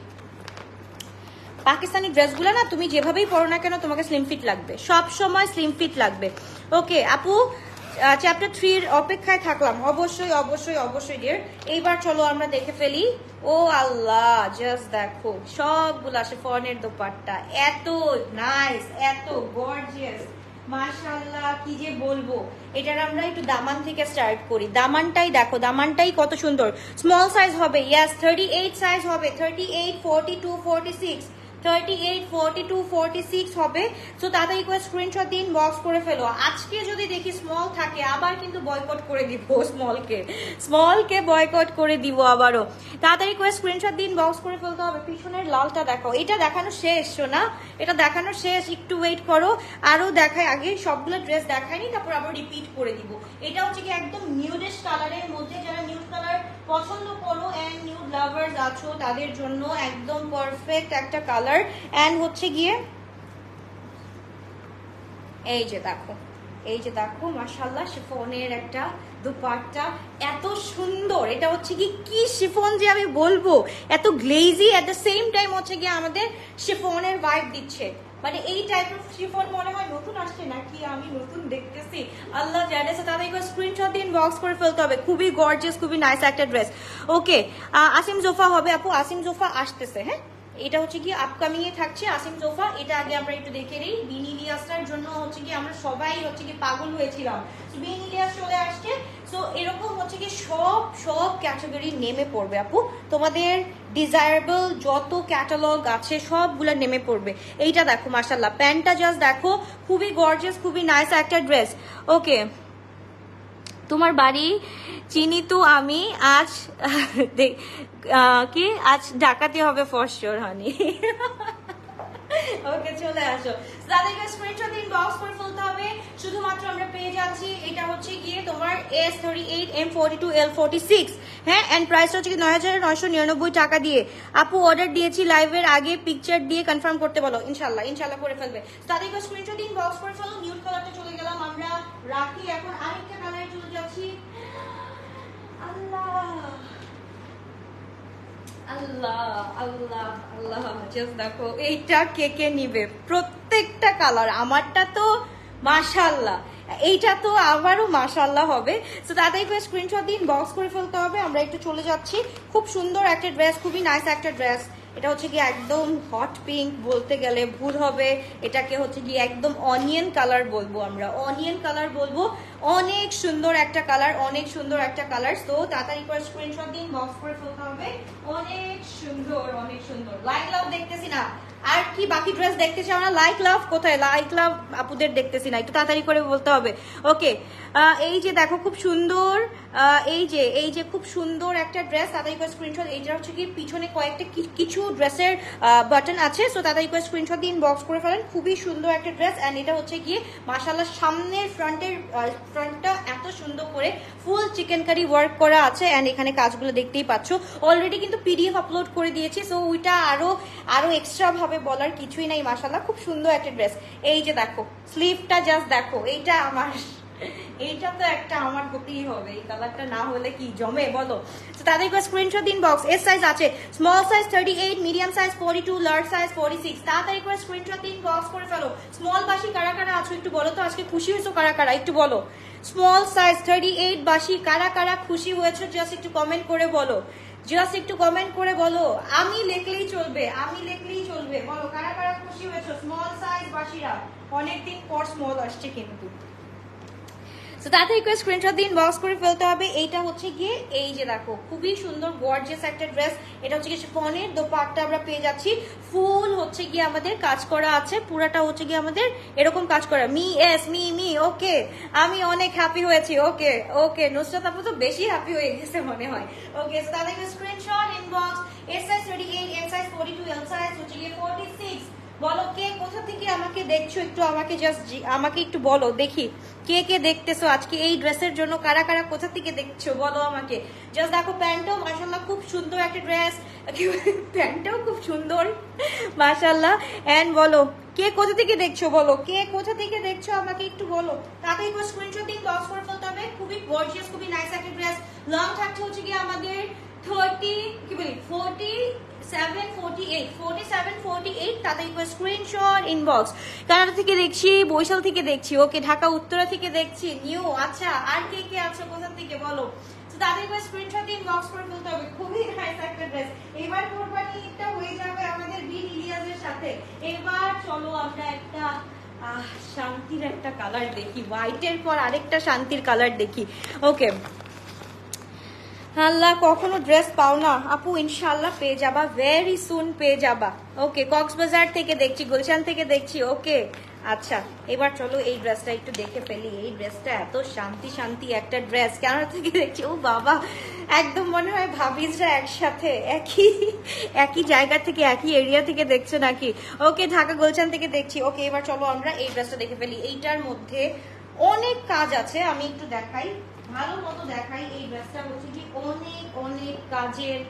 পাকিস্তানি ড্রেসগুলো না তুমি যেভাবেই পরো না কেন তোমাকে স্লিম ফিট লাগবে, সব সময় স্লিম ফিট লাগবে। ওকে আপু, চ্যাপ্টার 3 অপেক্ষায় থাকলাম, অবশ্যই অবশ্যই অবশ্যই ডিয়ার। এইবার চলো আমরা দেখে ফেলি। ও আল্লাহ, জাস্ট দেখো সবগুলা শিফনের দোপাট্টা, এত নাইস, এত গর্জিয়াস, মাশাআল্লাহ কি যে বলবো। এটার আমরা একটু দামান থেকে স্টার্ট করি, দামানটাই দেখো, দামানটাই কত সুন্দর। স্মল সাইজ হবে, ইয়েস 38 সাইজ হবে, 38, 42, 46, 38, 42, 46 হবে। সো তাড়াতাড়ি করে স্ক্রিনশট দিন, বক্স করে ফেলো। আজকে যদি দেখি স্মল থাকে আবার কিন্তু বয়কট করে দিব, স্মলকে বয়কট করে দিব আবারও। তাড়াতাড়ি করে স্ক্রিনশট দিন, বক্স করে ফেলতে হবে। পিছনের লালটা দেখো, এটা দেখানো শেষ না, এটা দেখানো শেষ, একটু ওয়েট করো, আরো দেখায়, আগে সবগুলো ড্রেস দেখায়নি, তারপর আবার রিপিট করে দিব। এটা হচ্ছে কি একদম নিউডিশ কালারের মধ্যে, যারা নিউড কালার পছন্দ করো এন্ড নিউড লাভার্স আছো তাদের জন্য একদম পারফেক্ট একটা কালার। এন্ড হচ্ছে গিয়ে এই যে দেখো, এই যে দেখো মাশাআল্লাহ শিফনের একটা দুপাট্টা, এত সুন্দর। এটা হচ্ছে কি শিফন যে আমি বলবো, এত glazy, at the same time হচ্ছে গিয়ে আমাদের শিফনের ভাইব দিচ্ছে। মানে এই টাইপের শিফন মনে হয় নতুন আসছে নাকি আমি নতুন দেখতেছি, আল্লাহ জানে। তাদের স্ক্রিনশট দিন, বক্স করে ফেলতে হবে। খুবই গর্জিয়াস, খুবই নাইস একটা ড্রেস। ওকে, আসিম জোফা হবে আপু, আসিম জোফা আসতেছে, হ্যাঁ এটা হচ্ছে কি আপকামিং এ থাকছে আসিম জোফা। এটা আগে আমরা একটু দেখে নিই। বিন ইলিয়াসটার জন্য হচ্ছে কি আমরা সবাই হচ্ছে কি পাগল হয়েছিলাম, বিন ইলিয়াস চলে আসছে। সো এরকম হচ্ছে কি সব ক্যাটাগরি নেমে পড়বে আপু, তোমাদের ডিজায়ারেবল যত ক্যাটালগ আছে সবগুলো নেমে পড়বে। এইটা দেখো মাশাআল্লাহ, প্যান্টটা জাস্ট দেখো, খুবই গর্জিয়াস, খুবই নাইস একটা ড্রেস। ওকে, তোমার বাড়ি চিনি তো আমি, আজ কি আজ ডাকাতে হবে ফর শিওর হানি। ওকে চলে আসো, তাদেরকে স্ক্রিনশট দিন, বক্স করে ফেলতে হবে। শুধুমাত্র আমরা পেয়ে যাচ্ছি এটা হচ্ছে গিয়ে তোমার S38, M42, L46, হ্যাঁ এন্ড প্রাইস হচ্ছে ৯,৯৯৯ টাকা দিয়ে। আপু অর্ডার দিয়েছি, লাইভের আগে পিকচার দিয়ে কনফার্ম করতে বলো। ইনশাআল্লাহ ইনশাআল্লাহ করে ফেলবে। তাদেরকে স্ক্রিনশট দিন, বক্স করে ফেলো। নিউড কালারটা চলে গেলাম আমরা, রাখি এখন আরেকটা কালারে চলে যাচ্ছি। আল্লাহ আল্লাহ আল্লাহ আল্লাহ, জাস্ট দেখো এইটা কে নিবে, প্রত্যেকটা কালার। আমারটা তো মাশাআল্লাহ, এইটা তো আবারও মাশাআল্লাহ হবে। সো তাড়াতাড়ি করে স্ক্রিনশট দিন, বক্স করে ফেলতে হবে। আমরা একটু চলে যাচ্ছি, খুব সুন্দর একটা ড্রেস, খুবই নাইস একটা ড্রেস। এটা হচ্ছে কি একদম হট পিঙ্ক বলতে গেলে ভুল হবে, এটাকে হচ্ছে কি একদম অনিয়ন কালার বলবো আমরা, অনিয়ন কালার বলবো। অনেক সুন্দর একটা কালার, অনেক সুন্দর একটা কালার। তো তাড়াতাড়ি করে স্ক্রিনশট দিন, বক্স করে ফেলতে হবে। অনেক সুন্দর, অনেক সুন্দর। লাইক লাভ দেখতেছি না, আর কি বাকি ড্রেস দেখতেছি আমরা। লাইক লাভ কোথায়? লাইক লাভ আপুদের দেখতেছি না, একটু তাড়াতাড়ি করে বলতে হবে। ওকে, এই যে দেখো খুব সুন্দর, এই যে খুব সুন্দর একটা ড্রেস। তাড়াতাড়ি করে স্ক্রিনশট। এইটা হচ্ছে কি পিছনে কয়েকটা কিছু ড্রেসের বাটন আছে, সো তাড়াতাড়ি করে স্ক্রিনশট দিন, বক্স করে ফেলেন। খুবই সুন্দর একটা ড্রেস। এন্ড এটা হচ্ছে গিয়ে মাশাআল্লাহ সামনের ফ্রন্টটা এত সুন্দর করে ফুল চিকেন কারি ওয়ার্ক করা আছে। এন্ড এখানে কাজগুলো দেখতেই পাচ্ছ। অলরেডি কিন্তু পিডিএফ আপলোড করে দিয়েছি, সো ওইটা আরো এক্সট্রা ভাবে বলার কিছুই নাই। মাশাআল্লাহ খুব সুন্দর একটা ড্রেস। এই যে দেখো স্লিভটা জাস্ট দেখো, এইটা আমার, এইটা তো একটা আমার হতেই হবে, এই কালারটা না হলে কি জমে বলো। তো তাদেরকে স্ক্রিনশট দিন, বক্স। এস সাইজ আছে, small size 38, medium size 42, large size 46। তাড়াতাড়ি করে স্ক্রিনশট দিন, বক্স করে ফেলো। স্মল বাসি কারা কারা আছো একটু বলো তো, আজকে খুশি হয়েছো কারা কারা একটু বলো। স্মল সাইজ 38 বাসি কারা কারা খুশি হয়েছো জাস্ট একটু কমেন্ট করে বলো, জাস্ট একটু কমেন্ট করে বলো। আমি লিখলেই চলবে, আমি লিখলেই চলবে, বলো কারা কারা খুশি হয়েছো স্মল সাইজ বাসিরা। অনেকদিন পর স্মল আসছে কিন্তু। সো তাড়াতাড়ি করে স্ক্রিনশট দিয়ে ইনবক্স করে ফেলতে হবে। এইটা হচ্ছে গিয়ে এই যে দেখো খুবই সুন্দর গর্জিয়াস একটা ড্রেস। এটা হচ্ছে গিয়ে শিফনের দোপাট্টা আমরা পেয়ে যাচ্ছি, ফুল হচ্ছে গিয়ে আমাদের কাজ করা আছে, পুরাটা হচ্ছে গিয়ে আমাদের এরকম কাজ করা। মি ওকে, আমি অনেক হ্যাপি হয়েছি। ওকে ওকে, নুসরাত আপু তো বেশি হ্যাপি হয়ে গেছে মনে হয়। ওকে, সো তাহলে screenshot inbox, S size 38, M size 42, L size হচ্ছে গিয়ে 46। বলো কে কোথা থেকে আমাকে দেখছো, একটু আমাকে জাস্ট আমাকে একটু বলো দেখি কে কে দেখতেছো আজকে এই ড্রেসের জন্য, কারা কারা কোথা থেকে দেখছো বলো আমাকে। জাস্ট দেখো প্যান্টও মাশাআল্লাহ খুব সুন্দর একটা ড্রেস, প্যান্টটাও খুব সুন্দর মাশাআল্লাহ। এন্ড বলো কে কোথা থেকে দেখছো, বলো কে কোথা থেকে দেখছো আমাকে একটু বলো। তাতে একবার স্ক্রিনশট দিয়ে বক্স করে ফেলতে হবে। খুবই গর্জিয়াস, খুবই নাইস একটা ড্রেস। লং থাকছে হচ্ছে কি আমাদের 30 কি বলি 47, 48 তাতে স্ক্রিনশট ইনবক্স। কানাডা থেকে দেখছি, বরিশাল থেকে দেখছি, ওকে ঢাকা উত্তরা থেকে দেখছি, নিউ। আচ্ছা আর কে কে আছো কোথা থেকে বলো। তাদের স্ক্রিনশট ইনবক্স করে ফেলতে হবে। খুবই নাইস একটা ড্রেস। এবার কোরবানিটা হয়ে যাবে আমাদের বিন ইলিয়াসের সাথে। এবার চলো আমরা একটা শান্তির একটা কালার দেখি, হোয়াইটের পর আরেকটা শান্তির কালার দেখি। ওকে, আল্লাহ কখনো ড্রেস পাও না আপু, ইনশাল্লাহ পেয়ে যাবা, ভেরি সুন পেয়ে যাবা। ওকে, কক্সবাজার থেকে দেখছি, গুলশান থেকে দেখছি। ওকে আচ্ছা, এবার চলো এই ড্রেসটা একটু দেখে ফেলি। এই ড্রেসটা এত শান্তি শান্তি একটা ড্রেস, কেন থেকে দেখছি ও বাবা, একদম মনে হয় ভাবিজরা একসাথে একই জায়গা থেকে একই এরিয়া থেকে দেখছো নাকি। ওকে, ঢাকা গুলশান থেকে দেখছি। ওকে, এবার চলো আমরা এই ড্রেসটা দেখে ফেলি। এইটার মধ্যে অনেক কাজ আছে, আমি একটু দেখাই, ভালো মতো দেখাই। এই ড্রেসটা হচ্ছে কি অনেক অনেক কাজের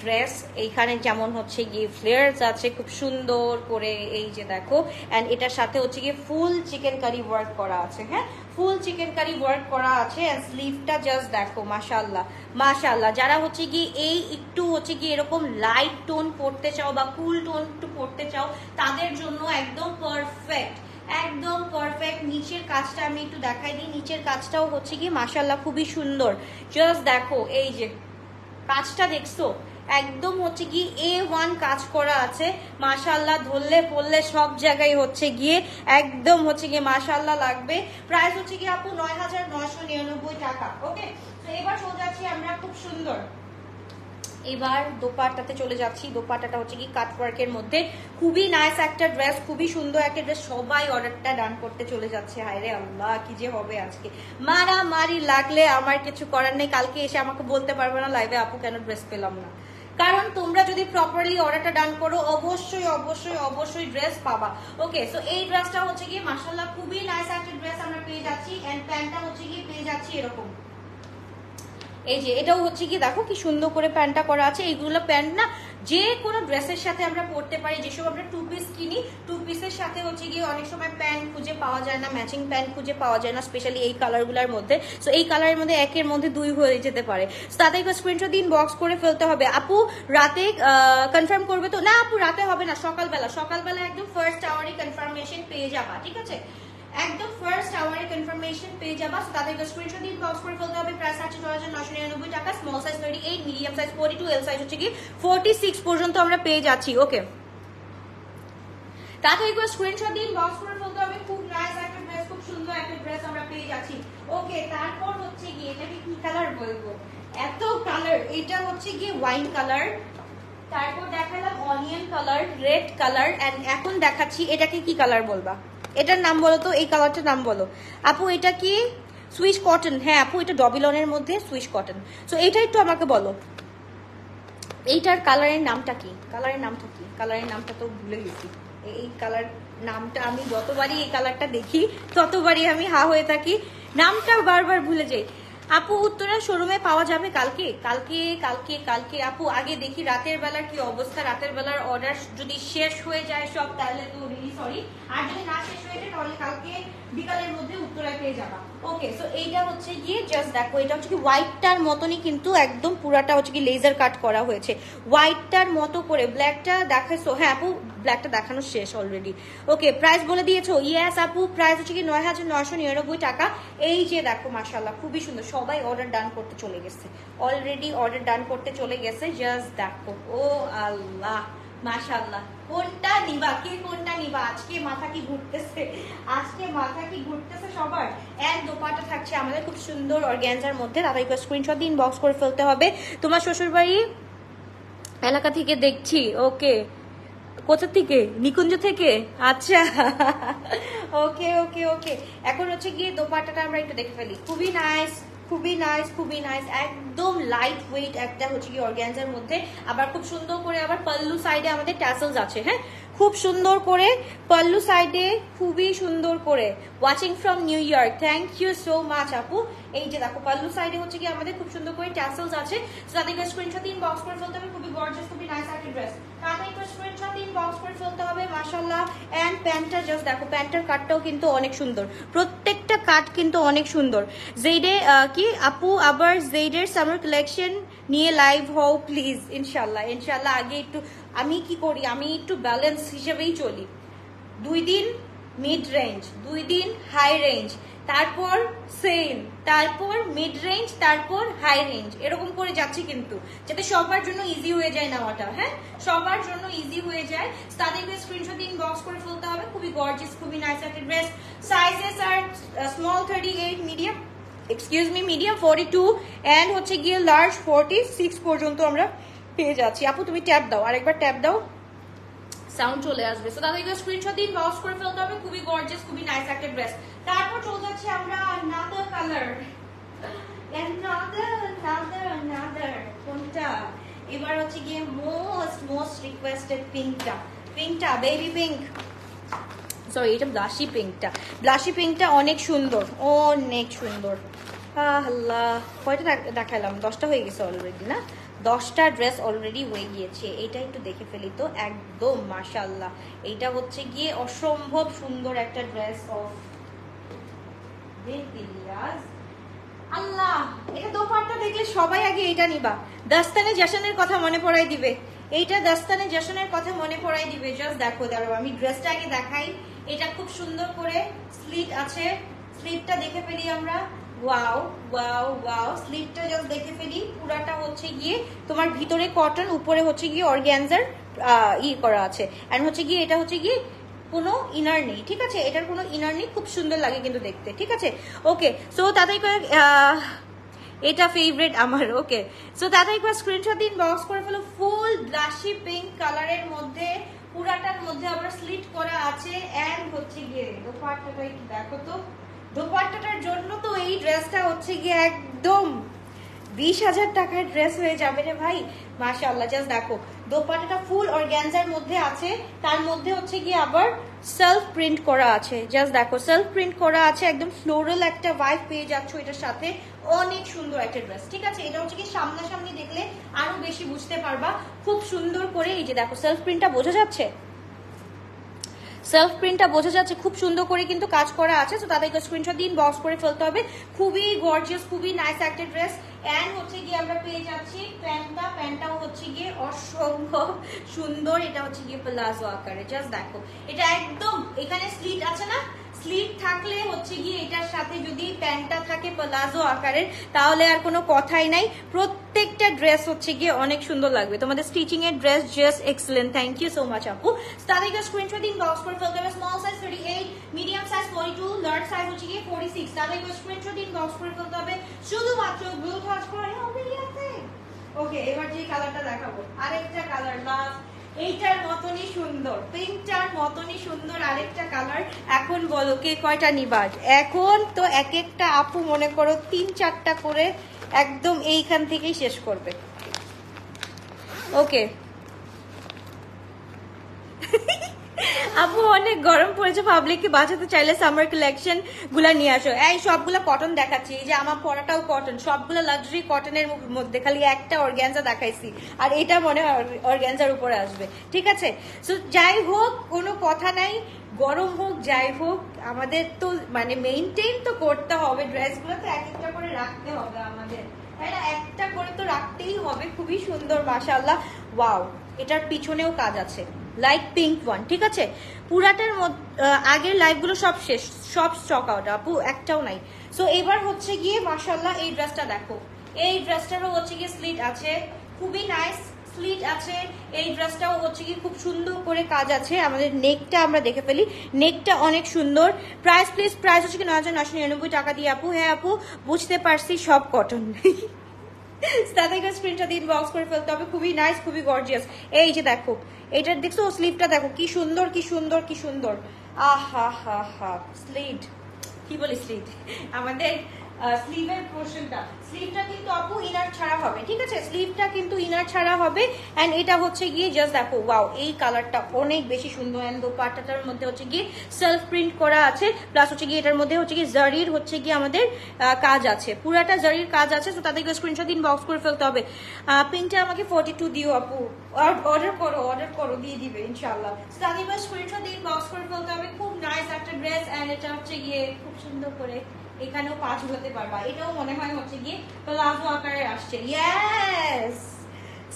ড্রেস। এইখানে যেমন হচ্ছে গিয়ে ফ্লেয়ার্স আছে খুব সুন্দর করে, এই যে দেখো। এন্ড এটার সাথে হচ্ছে গিয়ে ফুল চিকেন কারি ওয়ার্ক করা আছে। হ্যাঁ, ফুল চিকেন কারি ওয়ার্ক করা আছে। এন্ড স্লিভটা জাস্ট দেখো মাশাআল্লাহ মাশাআল্লাহ। যারা হচ্ছে গিয়ে এই একটু হচ্ছে গিয়ে এরকম লাইট টোন পড়তে চাও বা কুল টোন একটু পড়তে চাও, তাদের জন্য একদম পারফেক্ট, একদম পারফেক্ট। নিচের কাজটা আমি একটু দেখাই দিই। নিচের কাজটাও হচ্ছে কি মাশাআল্লাহ খুবই সুন্দর। জাস্ট দেখো এই যে কাজটা দেখছো, একদম হচ্ছে কি A1 কাজ করা আছে মাশাআল্লাহ। ধরলে পড়লে সব জায়গায় হচ্ছে গিয়ে একদম হচ্ছে গিয়ে মাশাআল্লাহ লাগবে। প্রাইস হচ্ছে কি আপু ৯,৯৯৯ টাকা। ওকে, তো এবার চলে যাচ্ছি আমরা খুব সুন্দর, এবার দোপাট্টাতে চলে যাচ্ছি। দোপাট্টাটা হচ্ছে কি কাটওয়ার্কের মধ্যে, খুবই নাইস একটা ড্রেস, খুবই সুন্দর একটা ড্রেস। সবাই অর্ডারটা ডান করতে চলে যাচ্ছে। হায় রে আল্লাহ, কি যে হবে আজকে, মারামারি লাগলে আমার কিছু করার নেই। কালকে এসে আমাকে বলতে পারবে না লাইভে আপু কেন ড্রেস পেলাম না, কারণ তোমরা যদি প্রপারলি অর্ডারটা ডান করো অবশ্যই অবশ্যই অবশ্যই ড্রেস পাবা। ওকে, সো এই ড্রেসটা হচ্ছে কি মাশাআল্লাহ খুবই নাইস একটা ড্রেস আমরা পেয়ে যাচ্ছি। এন্ড প্যান্টটা হচ্ছে কি পেয়ে যাচ্ছি এরকম, এই যে এটাও হচ্ছে কি দেখো কি সুন্দর করে প্যান্টটা করা আছে। এইগুলো প্যান্ট না যে কোনো ড্রেসের সাথে আমরা পরতে পারি। যেসব আমরা টু পিস কিনি, টু পিসের সাথে হচ্ছে গিয়ে অনেক সময় প্যান্ট খুঁজে পাওয়া যায় না, ম্যাচিং প্যান্ট খুঁজে পাওয়া যায় না, স্পেশালি এই কালারগুলোর মধ্যে। সো এই কালারের মধ্যে একের মধ্যে দুই হয়ে যেতে পারে। তাদেরকে স্ক্রিনশট দিন বক্স করে ফেলতে হবে। আপু রাতে কনফার্ম করবে তো? না আপু রাতে হবে না, সকালবেলা, সকালবেলা একদম ফার্স্ট আওয়ারে কনফার্মেশন পেয়ে যাবা। ঠিক আছে, একদম ফার্স্ট আওয়ারে কনফার্মেশন পেয়ে যাবা। তাদেরকে স্ক্রিনশট দিয়ে বক্স করে ফেলতে হবে। প্রাইস আছে ৯,৯৯৯ টাকা। Small size 38, medium size 42, L size হচ্ছে কি 46 পর্যন্ত আমরা পেয়ে যাচ্ছি। ওকে, তাদেরকে স্ক্রিনশট দিয়ে বক্স করে ফেলতে হবে। খুব নাইস একটা ড্রেস, খুব সুন্দর একটা ড্রেস আমরা পেয়ে যাচ্ছি। ওকে, তারপর হচ্ছে কি এটাকে কি কালার বলবো, এত কালার। এটা হচ্ছে কি ওয়াইন কালার, তারপর দেখালাম onion colour, red colour, and এখন দেখাচ্ছি এটাকে কি কালার বলবা, এটার নাম বলো তো, এই কালারটার নাম বলো আপু। এটা কি সুইস কটন? হ্যাঁ আপু, এটা ডবিলনের মধ্যে সুইস কটন। সো এইটা একটু আমাকে বলো, এইটার কালারের নামটা কি? কালারের নামটা কি? কালারের নামটা তো ভুলে গেছি। এই কালার নামটা আমি যতবারই এই কালারটা দেখি ততবারই আমি হা হয়ে থাকি, নামটা বারবার ভুলে যাই। আপু উত্তরা শোরুমে পাওয়া যাবে কালকে? কালকে কালকে কালকে আপু আগে দেখি রাতের বেলার কি অবস্থা। রাতের বেলার অর্ডার যদি শেষ হয়ে যায় সব, তাহলে তো রিলি সরি। আর যদি না শেষ হয়ে যায় তাহলে কালকে বিকালের মধ্যে উত্তরায় পেয়ে যাবা। ওকে, সো এইটা হচ্ছে গিয়ে জাস্ট দেখো, এটা হচ্ছে কি হোয়াইটটার মতনই কিন্তু একদম পুরাটা হচ্ছে কি লেজার কাট করা হয়েছে হোয়াইটটার মতো করে। ব্ল্যাকটা দেখাইছো? হ্যাঁ আপু, ব্ল্যাকটা দেখানো শেষ অলরেডি। ওকে, প্রাইস বলে দিয়েছো? ইয়েস আপু, প্রাইস হচ্ছে কি ৯,৯৯৯ টাকা। এই যে দেখো মাশাআল্লাহ খুবই সুন্দর। সবাই অর্ডার ডান করতে চলে গেছে, অলরেডি অর্ডার ডান করতে চলে গেছে। জাস্ট দেখো, ও আল্লাহ মাশাআল্লাহ। কোনটা নিবা, কে কোনটা নিবা? আজকে মাথা কি ঘুরতেছে, আজকে মাথা কি ঘুরতেছে সবার। এন্ড দোপাট্টা থাকছে আমাদের খুব সুন্দর অর্গানজার মধ্যে। তাদেরকে স্ক্রিনশট দিয়ে ইনবক্স করে ফেলতে হবে। তোমার শ্বশুরবাড়ি এলাকা থেকে দেখছি। ওকে, কোথা থেকে? নিকুঞ্জ থেকে? আচ্ছা ওকে ওকে ওকে। এখন হচ্ছে গিয়ে দোপাট্টাটা আমরা একটু দেখে ফেলি। খুবই নাইস, খুবই নাইস, খুবই নাইস, একদম লাইট ওয়েট একটা হচ্ছে কি অর্গানজার মধ্যে। আবার খুব সুন্দর করে আবার পাল্লু সাইডে আমাদের ট্যাসেলস আছে। হ্যাঁ, খুব সুন্দর করে পাল্লু সাইডে, খুবই সুন্দর করে। Watching from New York, thank you so much আপু। এই যে দেখো পাল্লু সাইডে হচ্ছে কি আমাদের খুব সুন্দর করে ট্যাসেলস আছে। তাদেরকে স্ক্রিনশট ইনবক্স করে ফেলতে হবে। খুবই গর্জিয়াস, খুবই নাইস একটা ড্রেস। তাদেরকে স্ক্রিনশট ইনবক্স করে ফেলতে হবে। মাশাআল্লাহ। এন্ড প্যান্টটা জাস্ট দেখো, প্যান্টের কাটটাও কিন্তু অনেক সুন্দর, প্রত্যেকটা কাট কিন্তু অনেক সুন্দর। জেডে কি আপু আবার জেডের সামার কালেকশন নিয়ে লাইভ হও প্লিজ। ইনশাল্লাহ ইনশাল্লাহ। আগে একটু আমি কি করি, আমি একটু ব্যালেন্স হিসেবেই চলি। 2 দিন মিড রেঞ্জ, 2 দিন হাই রেঞ্জ, তারপর সেম, তারপর মিড রেঞ্জ, তারপর হাই রেঞ্জ, এরকম করে যাচ্ছি কিন্তু, যাতে সবার জন্য ইজি হয়ে যায় নেওয়াটা। হ্যাঁ, সবার জন্য ইজি হয়ে যায়। তাদেরকে স্ক্রিনশট ইনবক্স করে ফেলতে হবে। খুবই গর্জিয়াস, খুবই নাইস একটা ড্রেস। সাইজেস আর small 38, medium excuse me medium 42 and হচ্ছে গিয়ে লার্জ 46 পর্যন্ত আমরা পেয়ে যাচ্ছি। আপু তুমি ট্যাপ দাও, আরেকবার ট্যাপ দাও, সাউন্ড চলে আসবে। সো তাদেরকে স্ক্রিনশট দিয়ে ইনবক্স করে ফেলতে হবে। খুবই গর্জিয়াস, খুবই নাইস একটা ড্রেস। তারপর চলে যাচ্ছে আমরা another কালার, another কোনটা এবার হচ্ছে গিয়ে মোস্ট রিকোয়েস্টেড পিঙ্কটা, পিঙ্কটা বেবি পিঙ্ক, সরি এটা ব্লাশি পিঙ্কটা। ব্লাশি পিঙ্কটা অনেক সুন্দর, অনেক সুন্দর। আল্লাহ, কয়টা দেখালাম? 10টা হয়ে গেছে অলরেডি না? 10টা ড্রেস অলরেডি হয়ে গিয়েছে। এইটা একটু দেখে ফেলি তো। একদম মাশাআল্লাহ, এইটা হচ্ছে গিয়ে অসম্ভব সুন্দর একটা ড্রেস অফ আল্লাহ। এটা দোপাট্টা দেখলে সবাই আগে এইটা নিবা, দাস্তানে জাসানের কথা মনে পড়াই দিবে। এইটা দাস্তানে জাসানের কথা মনে পড়াই দিবে। জাস্ট দেখো, দাঁড়াও আমি ড্রেসটা আগে দেখাই। এটা খুব সুন্দর করে স্লিট আছে, স্লিটটা দেখে ফেলি আমরা। ওয়াও ওয়াও ওয়াও, স্লিটটা জাস্ট দেখে ফেলি। পুরাটা হচ্ছে গিয়ে তোমার ভিতরে কটন, উপরে হচ্ছে গিয়ে অর্গানজার করা আছে। এন্ড হচ্ছে গিয়ে এটা হচ্ছে গিয়ে কোনো ইনার নেই, ঠিক আছে? এটার কোনো ইনার নেই, খুব সুন্দর লাগে কিন্তু দেখতে, ঠিক আছে? ওকে, সো তাদের এটা ফেভারিট আমার। ওকে, সো তাদের একবার স্ক্রিনশট দিন, বক্স করে ফেলো। ফুল ব্লাশি পিঙ্ক কালারের মধ্যে, পুরাটার মধ্যে আবার স্লিট করা আছে। এন্ড হচ্ছে গিয়ে দোপাট্টাটা একটু দেখো তো। দোপাট্টাটার জন্য তো এই ড্রেসটা হচ্ছে গিয়ে একদম 20,000 টাকার ড্রেস হয়ে যাবে রে ভাই। মাশাআল্লাহ, জাস্ট দেখো দোপাট্টাটা ফুল অর্গানজার মধ্যে আছে, তার মধ্যে হচ্ছে গিয়ে আবার সেলফ প্রিন্ট করা আছে। জাস্ট দেখো, সেলফ প্রিন্ট করা আছে, একদম ফ্লোরাল একটা ভাইব পেয়ে যাচ্ছ এটার সাথে। অনেক সুন্দর একটা ড্রেস, ঠিক আছে? এটা হচ্ছে কি সামনাসামনি দেখলে আরো বেশি বুঝতে পারবা খুব সুন্দর করে। এই যে দেখো সেলফ প্রিন্টটা বোঝা যাচ্ছে, সেলফ প্রিন্টটা বোঝা যাচ্ছে, খুব সুন্দর করে কিন্তু কাজ করা আছে। তো তাদেরকে স্ক্রিনশট দিন, বক্স করে ফেলতে হবে। খুবই গর্জিয়াস, খুবই নাইস একটা ড্রেস। এন্ড হচ্ছে গিয়ে আমরা পেয়ে যাচ্ছি প্যান্টটা, প্যান্টটাও হচ্ছে গিয়ে অসম্ভব সুন্দর। এটা হচ্ছে গিয়ে প্লাজো আকারে। জাস্ট দেখো, এটা একদম এখানে স্লিট আছে না, স্লিট থাকলে হচ্ছে গিয়ে এটার সাথে যদি প্যান্টটা থাকে প্লাজো আকারের, তাহলে আর কোনো কথাই নাই। প্রত্যেকটা ড্রেস হচ্ছে গিয়ে অনেক সুন্দর লাগবে। তোমাদের স্টিচিং এর dress just excellent. Thank you so much আপু। তাদেরকে স্ক্রিনশট দিন, বক্স করে ফেলতে হবে। Small size 38, medium size 42, large size হচ্ছে গিয়ে 46। তাদেরকে স্ক্রিনশট দিন, বক্স করে ফেলতে হবে। শুধুমাত্র ব্লু টাচ করে হবে ইয়াতে। ওকে, এবার যে কালারটা দেখাবো, আরেকটা কালার লাস্ট, এইটার মতনই সুন্দর, পিঙ্কটার মতনই সুন্দর আরেকটা কালার। এখন বলো কে কয়টা নিবা? এখন তো এক একটা আপু মনে করো 3-4টা করে একদম এইখান থেকেই শেষ করবে। ওকে আপু, অনেক গরম পড়েছে, পাবলিককে বাঁচাতে চাইলে সামার কালেকশন গুলা নিয়ে আসো। এই সবগুলা কটন দেখাচ্ছি, এই যে আমার পরাটাও কটন, সবগুলা লাক্সারি কটনের মধ্যে, খালি একটা অর্গানজা দেখাইছি, আর এটা মনে হয় অর্গানজার উপরে আসবে, ঠিক আছে? সো যাই হোক, কোনো কথা নাই, গরম হোক যাই হোক, আমাদের তো মানে মেইনটেইন তো করতে হবে, ড্রেসগুলো তো এক একটা করে রাখতে হবে আমাদের, তাই না? একটা করে তো রাখতেই হবে। খুবই সুন্দর মাশাআল্লাহ। ওয়াও, এটার পিছনেও কাজ আছে, লাইক পিঙ্ক ওয়ান, ঠিক আছে? পুরাটার আগের লাইভগুলো সব শেষ, সব স্টক আউট আপু, একটাও নাই। সো এবার হচ্ছে গিয়ে মাশাআল্লাহ এই ড্রেসটা দেখো, এই ড্রেসটারও হচ্ছে গিয়ে স্লিট আছে, খুবই নাইস। স্লিট আছে। এই ড্রেসটাও হচ্ছে কি খুব সুন্দর করে কাজ আছে। আমাদের নেকটা আমরা দেখে ফেলি, নেকটা অনেক সুন্দর। প্রাইস প্লিজ, প্রাইস হচ্ছে কি ৯,৯৯৯ টাকা দিয়ে আপু। হ্যাঁ আপু বুঝতে পারছি সব কটন। তাদেরকে স্ক্রিনটা দিন বক্স করে ফেলতে হবে। খুবই নাইস, খুবই গর্জিয়াস। এই যে দেখো এইটার দেখছো স্লিভটা দেখো কি সুন্দর কি সুন্দর কি সুন্দর। আহা হা হা স্লিট কি বলি স্লিট আমাদের স্লিভের পোর্শনটা, স্লিভটা কিন্তু আপু ইনার ছাড়া হবে, ঠিক আছে? স্লিভটা কিন্তু ইনার ছাড়া হবে। এন্ড এটা হচ্ছে গিয়ে জাস্ট দেখো ওয়াও, এই কালারটা অনেক বেশি সুন্দর। এন্ড দোপাট্টাটার মধ্যে হচ্ছে গিয়ে সেলফ প্রিন্ট করা আছে, প্লাস হচ্ছে গিয়ে এটার মধ্যে হচ্ছে গিয়ে জারির হচ্ছে গিয়ে আমাদের কাজ আছে, পুরাটা জারির কাজ আছে। তো তাদেরকে স্ক্রিনশট দিন বক্স করে ফেলতে হবে। পিনটা আমাকে 42 দিও আপু, অর্ডার করো দিয়ে দিবে ইনশাআল্লাহ। তাদেরকে স্ক্রিনশট দিন বক্স করে ফেলতে হবে। খুব নাইস একটা ড্রেস। এন্ড এটা হচ্ছে গিয়ে খুব সুন্দর করে এখানেও পা ঝুলাতে পারবা। এটাও মনে হয় হচ্ছে গিয়ে প্লাজো আকারে আসছে। ইয়েস,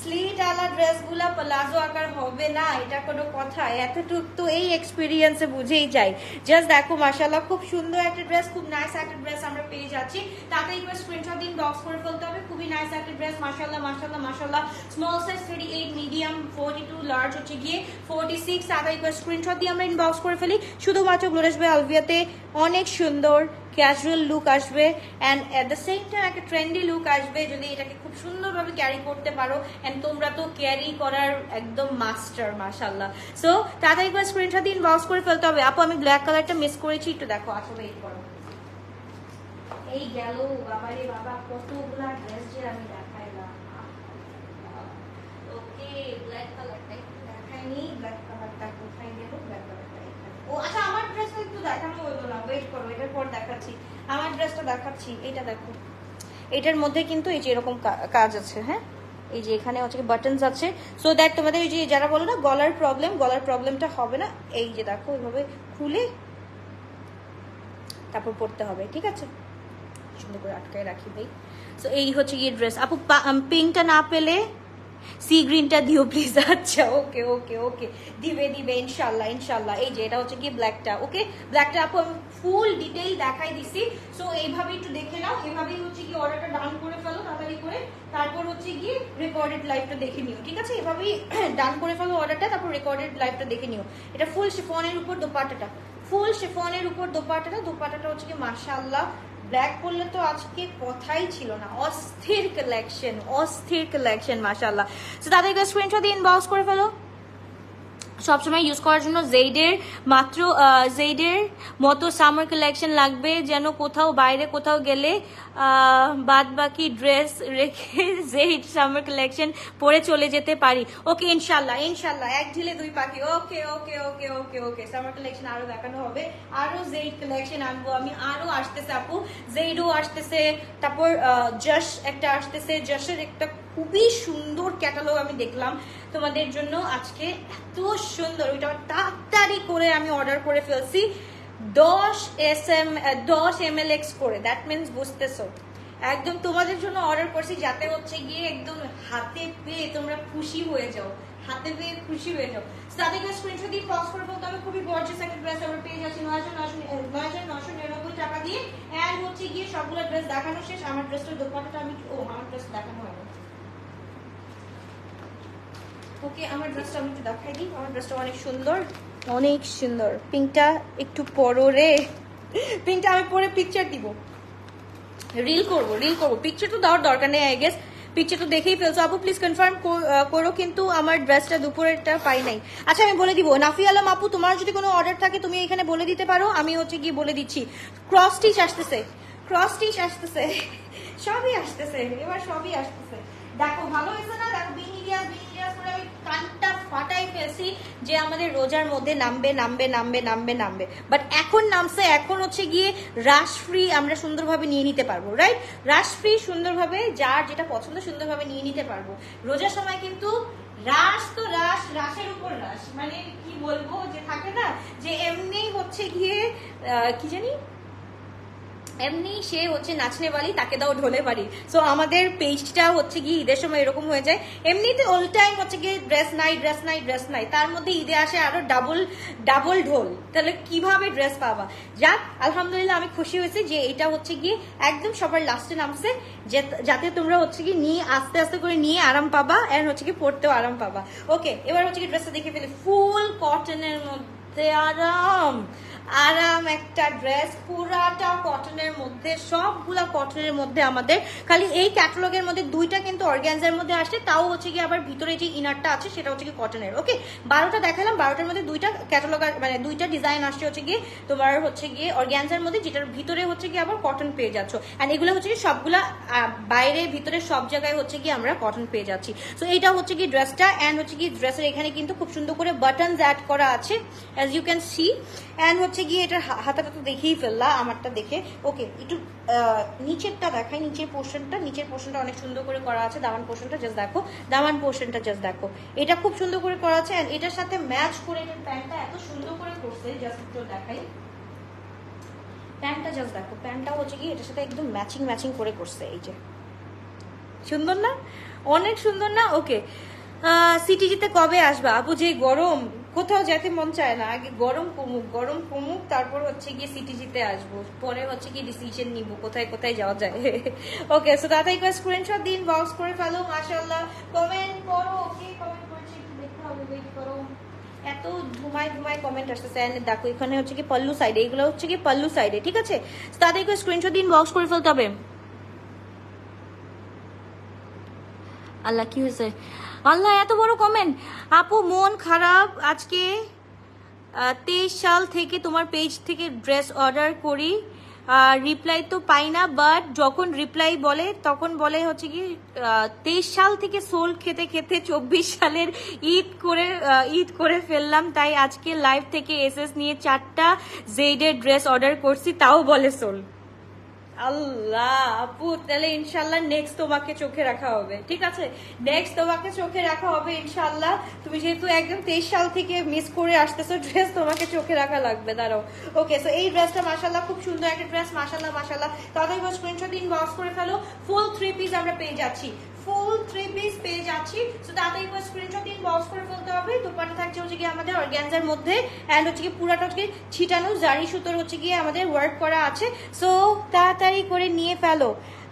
স্লিট আলা ড্রেস গুলা প্লাজো আকার হবে না, এটা কোনো কথা? এতটুকু তো এই এক্সপিরিয়েন্সে বুঝেই যাই। জাস্ট দেখো মাশাআল্লাহ খুব সুন্দর একটা ড্রেস, খুব নাইস একটা ড্রেস আমরা পেয়ে যাচ্ছি। তাতে একবার স্ক্রিনশট দিন বক্স করে ফেলতে হবে। খুবই নাইস একটা ড্রেস, মাশাআল্লাহ মাশাআল্লাহ মাশাআল্লাহ। স্মল সাইজ 38, মিডিয়াম 42, লার্জ হচ্ছে গিয়ে 46। তাতে একবার স্ক্রিনশট দিয়ে আমরা ইনবক্স করে ফেলি। শুধুমাত্র গ্লোরিয়াস বাই আলভিয়াতে অনেক সুন্দর ক্যাজুয়াল লুক আসবে and at the same time একটা ট্রেন্ডি লুক আসবে যদি এটাকে খুব সুন্দরভাবে ক্যারি করতে পারো। এন্ড তোমরা তো ক্যারি করার একদম মাস্টার মাশাআল্লাহ। সো তাড়াতাড়ি করে স্ক্রিনশট দিন বক্স করে ফেলতে হবে। আপু আমি ব্ল্যাক কালারটা মিস করেছি, একটু দেখো। আসলে এই করো, এই গেল বাবারে বাবা, কতগুলা ড্রেস যে আমি দেখাইলাম। ওকে ব্ল্যাক কালারটা একটু দেখাইনি, ব্ল্যাক কালারটা কোথায় গেল? ব্ল্যাক কালারটা এখানে। ও আচ্ছা, আমার ড্রেসটা একটু দেখানো হলো না, ওয়েট করো, এটার পর দেখাচ্ছি। আমার ড্রেসটা দেখাচ্ছি, এটা দেখো। এটার মধ্যে কিন্তু এই যে এরকম কাজ আছে, হ্যাঁ এই যে এখানে হচ্ছে বাটনস আছে, সো দ্যাট তোমাদের এই যে যারা বলো না গলার প্রবলেমটা হবে না। এই যে দেখো এইভাবে খুলে তারপর পড়তে হবে, ঠিক আছে? সুন্দর করে আটকায় রাখি ভাই। সো এই হচ্ছে গিয়ে ড্রেস। আপু পিঙ্কটা না পেলে সি গ্রিনটা দিও প্লিজ। আচ্ছা ওকে ওকে ওকে, দিবে দিবে ইনশাল্লাহ ইনশাল্লাহ। এই যে এটা হচ্ছে কি ব্ল্যাকটা, ওকে ব্ল্যাকটা আপু আমি ফুল ডিটেইল দেখাই দিছি। সো এইভাবে একটু দেখে নাও, এভাবেই হচ্ছে কি অর্ডারটা ডান করে ফেলো তাড়াতাড়ি করে। তারপর হচ্ছে গিয়ে রেকর্ডেড লাইভটা দেখে নিও, ঠিক আছে? এভাবেই ডান করে ফেলো অর্ডারটা, তারপর রেকর্ডেড লাইভটা দেখে নিও। এটা ফুল শিফনের উপর দোপাট্টাটা, ফুল শিফনের উপর দোপাট্টাটা হচ্ছে কি মাশাআল্লাহ। ব্ল্যাক করলে তো আজকে কথাই ছিল না, অস্থির কালেকশন মাশাআল্লাহ। সো তাদেরকে স্ক্রিনশট দিয়ে ইনবক্স করে ফেলো। সবসময় ইউজ করার জন্য জেইডের মাত্র জেইডের মতো সামার কালেকশন লাগবে, যেন কোথাও বাইরে কোথাও গেলে বাদ বাকি ড্রেস রেখে জেইড সামার কালেকশন পরে চলে যেতে পারি। ওকে ইনশাল্লাহ ইনশাল্লাহ, এক ঢিলে দুই পাখি। ওকে ওকে ওকে ওকে ওকে, সামার কালেকশন আরো দেখানো হবে, আরো জেইড কালেকশন আনবো আমি, আরো আসতেছে আপু, জেইডও আসতেছে, তারপর জশ একটা আসতেছে, জশের একটা খুবই সুন্দর ক্যাটালগ আমি দেখলাম তোমাদের জন্য আজকে, এত সুন্দর। ওইটা তাড়াতাড়ি করে আমি অর্ডার করে ফেলছি 10 ml করে, দ্যাট মিনস বুঝতেছো একদম তোমাদের জন্য অর্ডার করছি, যাতে হচ্ছে গিয়ে একদম হাতে পেয়ে তোমরা খুশি হয়ে যাও, হাতে পেয়ে খুশি হয়ে যাও। তাদেরকে স্ক্রিনশট দিয়ে পজ করে বলতে হবে। খুবই গর্জিয়াস একটা ড্রেস আমরা পেয়ে যাচ্ছি 9,999 টাকা দিয়ে। এন্ড হচ্ছে গিয়ে সবগুলো ড্রেস দেখানো শেষ। আমার ড্রেসটার দোপাট্টাটা আমি আমার ড্রেস দেখানো হয় না। ওকে আমার ড্রেসটা আমি একটু দেখাই দিই। আমার ড্রেসটা অনেক সুন্দর, অনেক সুন্দর। পিঙ্কটা একটু পরো রে, পিঙ্কটা আমি পরে পিকচার দিব, রিল করবো। পিকচার তো দেওয়ার দরকার নেই, আই গেস পিকচার তো দেখেই ফেলছো। আপু প্লিজ কনফার্ম করো কিন্তু আমার ড্রেসটা দুপুরেরটা পাই নাই। আচ্ছা আমি বলে দিব। নাফি আলম আপু তোমার যদি কোনো অর্ডার থাকে তুমি এখানে বলে দিতে পারো, আমি হচ্ছে গিয়ে বলে দিচ্ছি। ক্রস স্টিচ আসতেছে, সবই আসতেছে, এবার সবই আসতেছে। দেখো ভালো হয়েছে না? দেখো বিনিডিয়াস করে আমি কানটা ফাটাই ফেলছি যে আমাদের রোজার মধ্যে নামবে, বাট এখন নামছে। এখন হচ্ছে গিয়ে রাশ ফ্রি আমরা সুন্দরভাবে নিয়ে নিতে পারবো, রাইট? রাশ ফ্রি সুন্দরভাবে যার যেটা পছন্দ সুন্দরভাবে নিয়ে নিতে পারবো। রোজার সময় কিন্তু রাশ তো রাশের উপর রাশ, মানে কি বলবো যে থাকে না যে এমনি হচ্ছে গিয়ে কি জানি এমনি সে হচ্ছে নাচনে বালি তাকে দাও ঢোলে বাড়ি। সো আমাদের পেজটা হচ্ছে গিয়ে ঈদের সময় এরকম হয়ে যায়। এমনিতে অল টাইম হচ্ছে গিয়ে ড্রেস নাই ড্রেস নাই ড্রেস নাই, তার মধ্যে ঈদে আসে আরো ডাবল ঢোল, তাহলে কিভাবে ড্রেস পাবা। যাক আলহামদুলিল্লাহ আমি খুশি হয়েছি যে এটা হচ্ছে গিয়ে একদম সবার লাস্টে নামছে, যাতে তোমরা হচ্ছে গিয়ে নিয়ে আস্তে আস্তে করে নিয়ে আরাম পাবা, এন্ড হচ্ছে গিয়ে পড়তেও আরাম পাবা। ওকে, এবার হচ্ছে কি ড্রেসটা দেখে ফেলি। ফুল কটনের মধ্যে আরাম আরাম একটা ড্রেস, পুরাটা কটনের মধ্যে, সবগুলা কটনের মধ্যে। আমাদের খালি এই ক্যাটালগের মধ্যে দুইটা কিন্তু অর্গানজার মধ্যে আসে, তাও হচ্ছে কি আবার ভিতরে যে ইনারটা আছে সেটা হচ্ছে কি কটনের। ওকে, 12টা দেখালাম, 12টার মধ্যে দুইটা ক্যাটালগ মানে দুইটা ডিজাইন আসছে হচ্ছে গিয়ে তোমার হচ্ছে গিয়ে অর্গানজার মধ্যে, যেটার ভিতরে হচ্ছে কি আবার কটন পেয়ে যাচ্ছ। এন্ড এগুলো হচ্ছে কি সবগুলা বাইরে ভিতরে সব জায়গায় হচ্ছে কি আমরা কটন পেয়ে যাচ্ছি। সো এইটা হচ্ছে কি ড্রেসটা, এন্ড হচ্ছে কি ড্রেসের এখানে কিন্তু খুব সুন্দর করে বাটনস অ্যাড করা আছে as you can see. And হচ্ছে গিয়ে এটার হাতাটা তো দেখেই ফেললা আমারটা দেখে। ওকে, একটু নিচেরটা দেখাই, নিচের পোর্শনটা অনেক সুন্দর করে করা আছে। দামান পোর্শনটা জাস্ট দেখো, দামান পোর্শনটা জাস্ট দেখো, এটা খুব সুন্দর করে করা আছে। এন্ড এটার সাথে ম্যাচ করে এটার প্যান্টটা এত সুন্দর করে করছে, জাস্ট একটু দেখাই প্যান্টটা, জাস্ট দেখো প্যান্টটা হচ্ছে কি এটার সাথে একদম ম্যাচিং করে করছে। এই যে সুন্দর না, অনেক সুন্দর না। ওকে, সিটিজিতে কবে আসবা আপু? যে গরম, কোথাও যেতে মন চায় না, আগে গরম কমুক তারপর হচ্ছে গিয়ে সিটিজিতে আসবো, পরে হচ্ছে কি ডিসিশন নিব কোথায় কোথায় যাওয়া যায়। ওকে, সো তাড়াতাড়ি করে স্ক্রিনশট দিন, বক্স করে ফেলো। মাশাআল্লাহ, কমেন্ট করো। ওকে, কমেন্ট করছি, একটু দেখতে হবে, ওয়েট করো। এত ধুমায় কমেন্ট আসতেছে। দেখো এখানে হচ্ছে কি পল্লু সাইডে, এগুলো হচ্ছে কি পল্লু সাইডে, ঠিক আছে? তাড়াতাড়ি করে স্ক্রিনশট দিন, বক্স করে ফেলতে হবে। আল্লাহ কি হয়েছে? আল্লাহ এত বড় কমেন্ট। আপু মন খারাপ আজকে, 23 সাল থেকে তোমার পেজ থেকে ড্রেস অর্ডার করি, রিপ্লাই তো পাই না, বাট যখন রিপ্লাই বলে তখন বলে হচ্ছে কি 23 সাল থেকে সোল খেতে খেতে 24 সালের ঈদ করে ফেললাম, তাই আজকে লাইভ থেকে এসএস নিয়ে 4টা জেডের ড্রেস অর্ডার করছি, তাও বলে সোল। আল্লাহ আপু, তাহলে ইনশাল্লাহ নেক্সট তোমাকে চোখে রাখা হবে, ঠিক আছে? নেক্সট তোমাকে চোখে রাখা হবে ইনশাল্লাহ। তুমি যেহেতু একদম 23 সাল থেকে মিস করে আসতেছো, ড্রেস তোমাকে চোখে রাখা লাগবে, দাঁড়াও। ওকে, সো এই ড্রেসটা মাশাল্লাহ খুব সুন্দর একটা ড্রেস, মাশাল্লাহ। তাদের স্ক্রিনশট ইনবক্স করে ফেলো। ফুল 3 পিস আমরা পেয়ে যাচ্ছি, ফুল 3 পিস পেয়ে যাচ্ছি। সো তাড়াতাড়ি করে স্ক্রিনশট ইনবক্স করে ফেলতে হবে। দোপাট্টা থাকছে হচ্ছে গিয়ে আমাদের অর্গানজার মধ্যে, এন্ড হচ্ছে কি পুরাটা হচ্ছে ছিটানো জারি সুতোর হচ্ছে গিয়ে আমাদের ওয়ার্ক করা আছে। সো তাড়াতাড়ি করে নিয়ে ফেলো।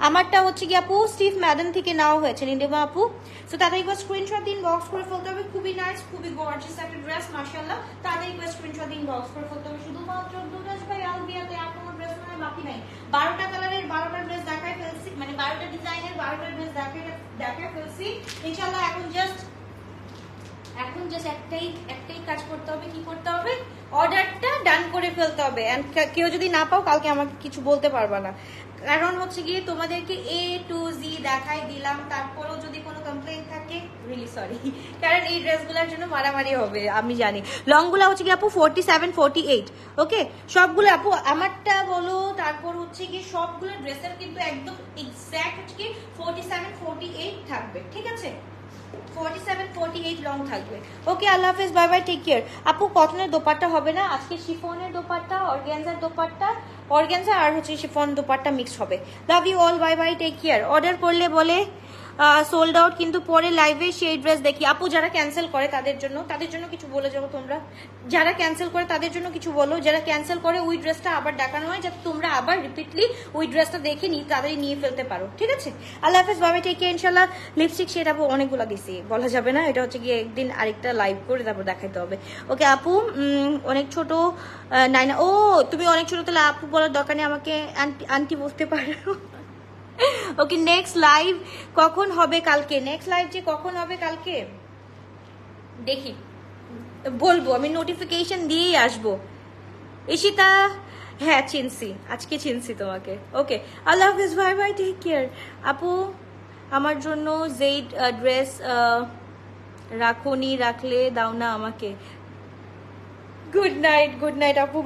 আমারটা হচ্ছে কি আপু স্টিভ ম্যাডান থেকে নেওয়া হয়েছে, নিদেমা আপু। সো তাড়াতাড়ি করে স্ক্রিনশট দিন, বক্স করে ফেলতে হবে। খুবই নাইস, খুবই গর্জিয়াস একটা ড্রেস, মাশাআল্লাহ। তাড়াতাড়ি করে স্ক্রিনশট দিন, বক্স করে ফেলতে হবে। শুধুমাত্র দুটো ভাই আলবিয়াতে আর কোনো ড্রেস মানে বাকি নাই। 12টা কালারের 12টা ড্রেস দেখাই ফেলছি, মানে 12টা ডিজাইনের 12টা ড্রেস দেখাই ফেলছি ইনশাআল্লাহ। এখন জাস্ট একটাই কাজ করতে হবে, কি করতে হবে? অর্ডারটা ডান করে ফেলতে হবে। এন্ড কেউ যদি না পাও কালকে আমাকে কিছু বলতে পারবা না, কারণ হচ্ছে গিয়ে তোমাদেরকে A to Z দেখাই দিলাম, তারপরেও যদি কোনো কমপ্লেইন থাকে রিয়েলি সরি, কারণ এই ড্রেসগুলোর জন্য মারামারি হবে আমি জানি। লংগুলো হচ্ছে কি আপু 47 48। ওকে, সবগুলো আপু আমারটা বলো, তারপর হচ্ছে কি সবগুলো ড্রেসের কিন্তু একদম এক্স্যাক্ট হচ্ছে কি 47 48 থাকবে, ঠিক আছে? 47 48 লং থাকবে। ওকে, আল্লাহ হাফেজ, বাই বাই, টেক কেয়ার। আপু কটনের দোপাট্টা হবে না আজকে, শিফনের দোপাট্টা, অর্গানজার দোপাট্টা, অর্গানজা আর হচ্ছে শিফন দোপাট্টা মিক্স হবে। Love you all, bye bye, take care. Order করলে বলে সোল্ড আউট, কিন্তু পরে লাইভে সেই ড্রেস দেখি। আপু যারা ক্যান্সেল করে তাদের জন্য কিছু বলে যাবো তোমরা, যারা ক্যান্সেল করে তাদের জন্য কিছু বলো। যারা ক্যান্সেল করে ওই ড্রেসটা আবার দেখানো হয়, যাতে তোমরা আবার রিপিটলি ওই ড্রেসটা দেখে তাড়াতাড়ি নিয়ে ফেলতে পারো, ঠিক আছে? আল্লাহ হাফেজ, বাবা, টেক কেয়ার। ইনশাল্লাহ লিপস্টিক শেড আপু অনেকগুলো দিছি, বলা যাবে না, এটা হচ্ছে গিয়ে একদিন আরেকটা লাইভ করে তারপর দেখাইতে হবে। ওকে আপু, অনেক ছোট নাইনা, ও তুমি অনেক ছোট, তাহলে আপু বলার দরকার নেই, আমাকে আন্টি বলতে পারো। ওকে, নেক্সট লাইভ কখন হবে কালকে? নেক্সট লাইভ যে কখন হবে কালকে দেখি, বলবো, আমি নোটিফিকেশন দিয়েই আসবো। ইশিতা, হ্যাঁ চিনছি, আজকে চিনছি তোমাকে। ওকে, আল্লাহ হাফিজ, বাই বাই, টেক কেয়ার। আপু আমার জন্য যেই ড্রেস রাখলে দাও না আমাকে। গুড নাইট আপু।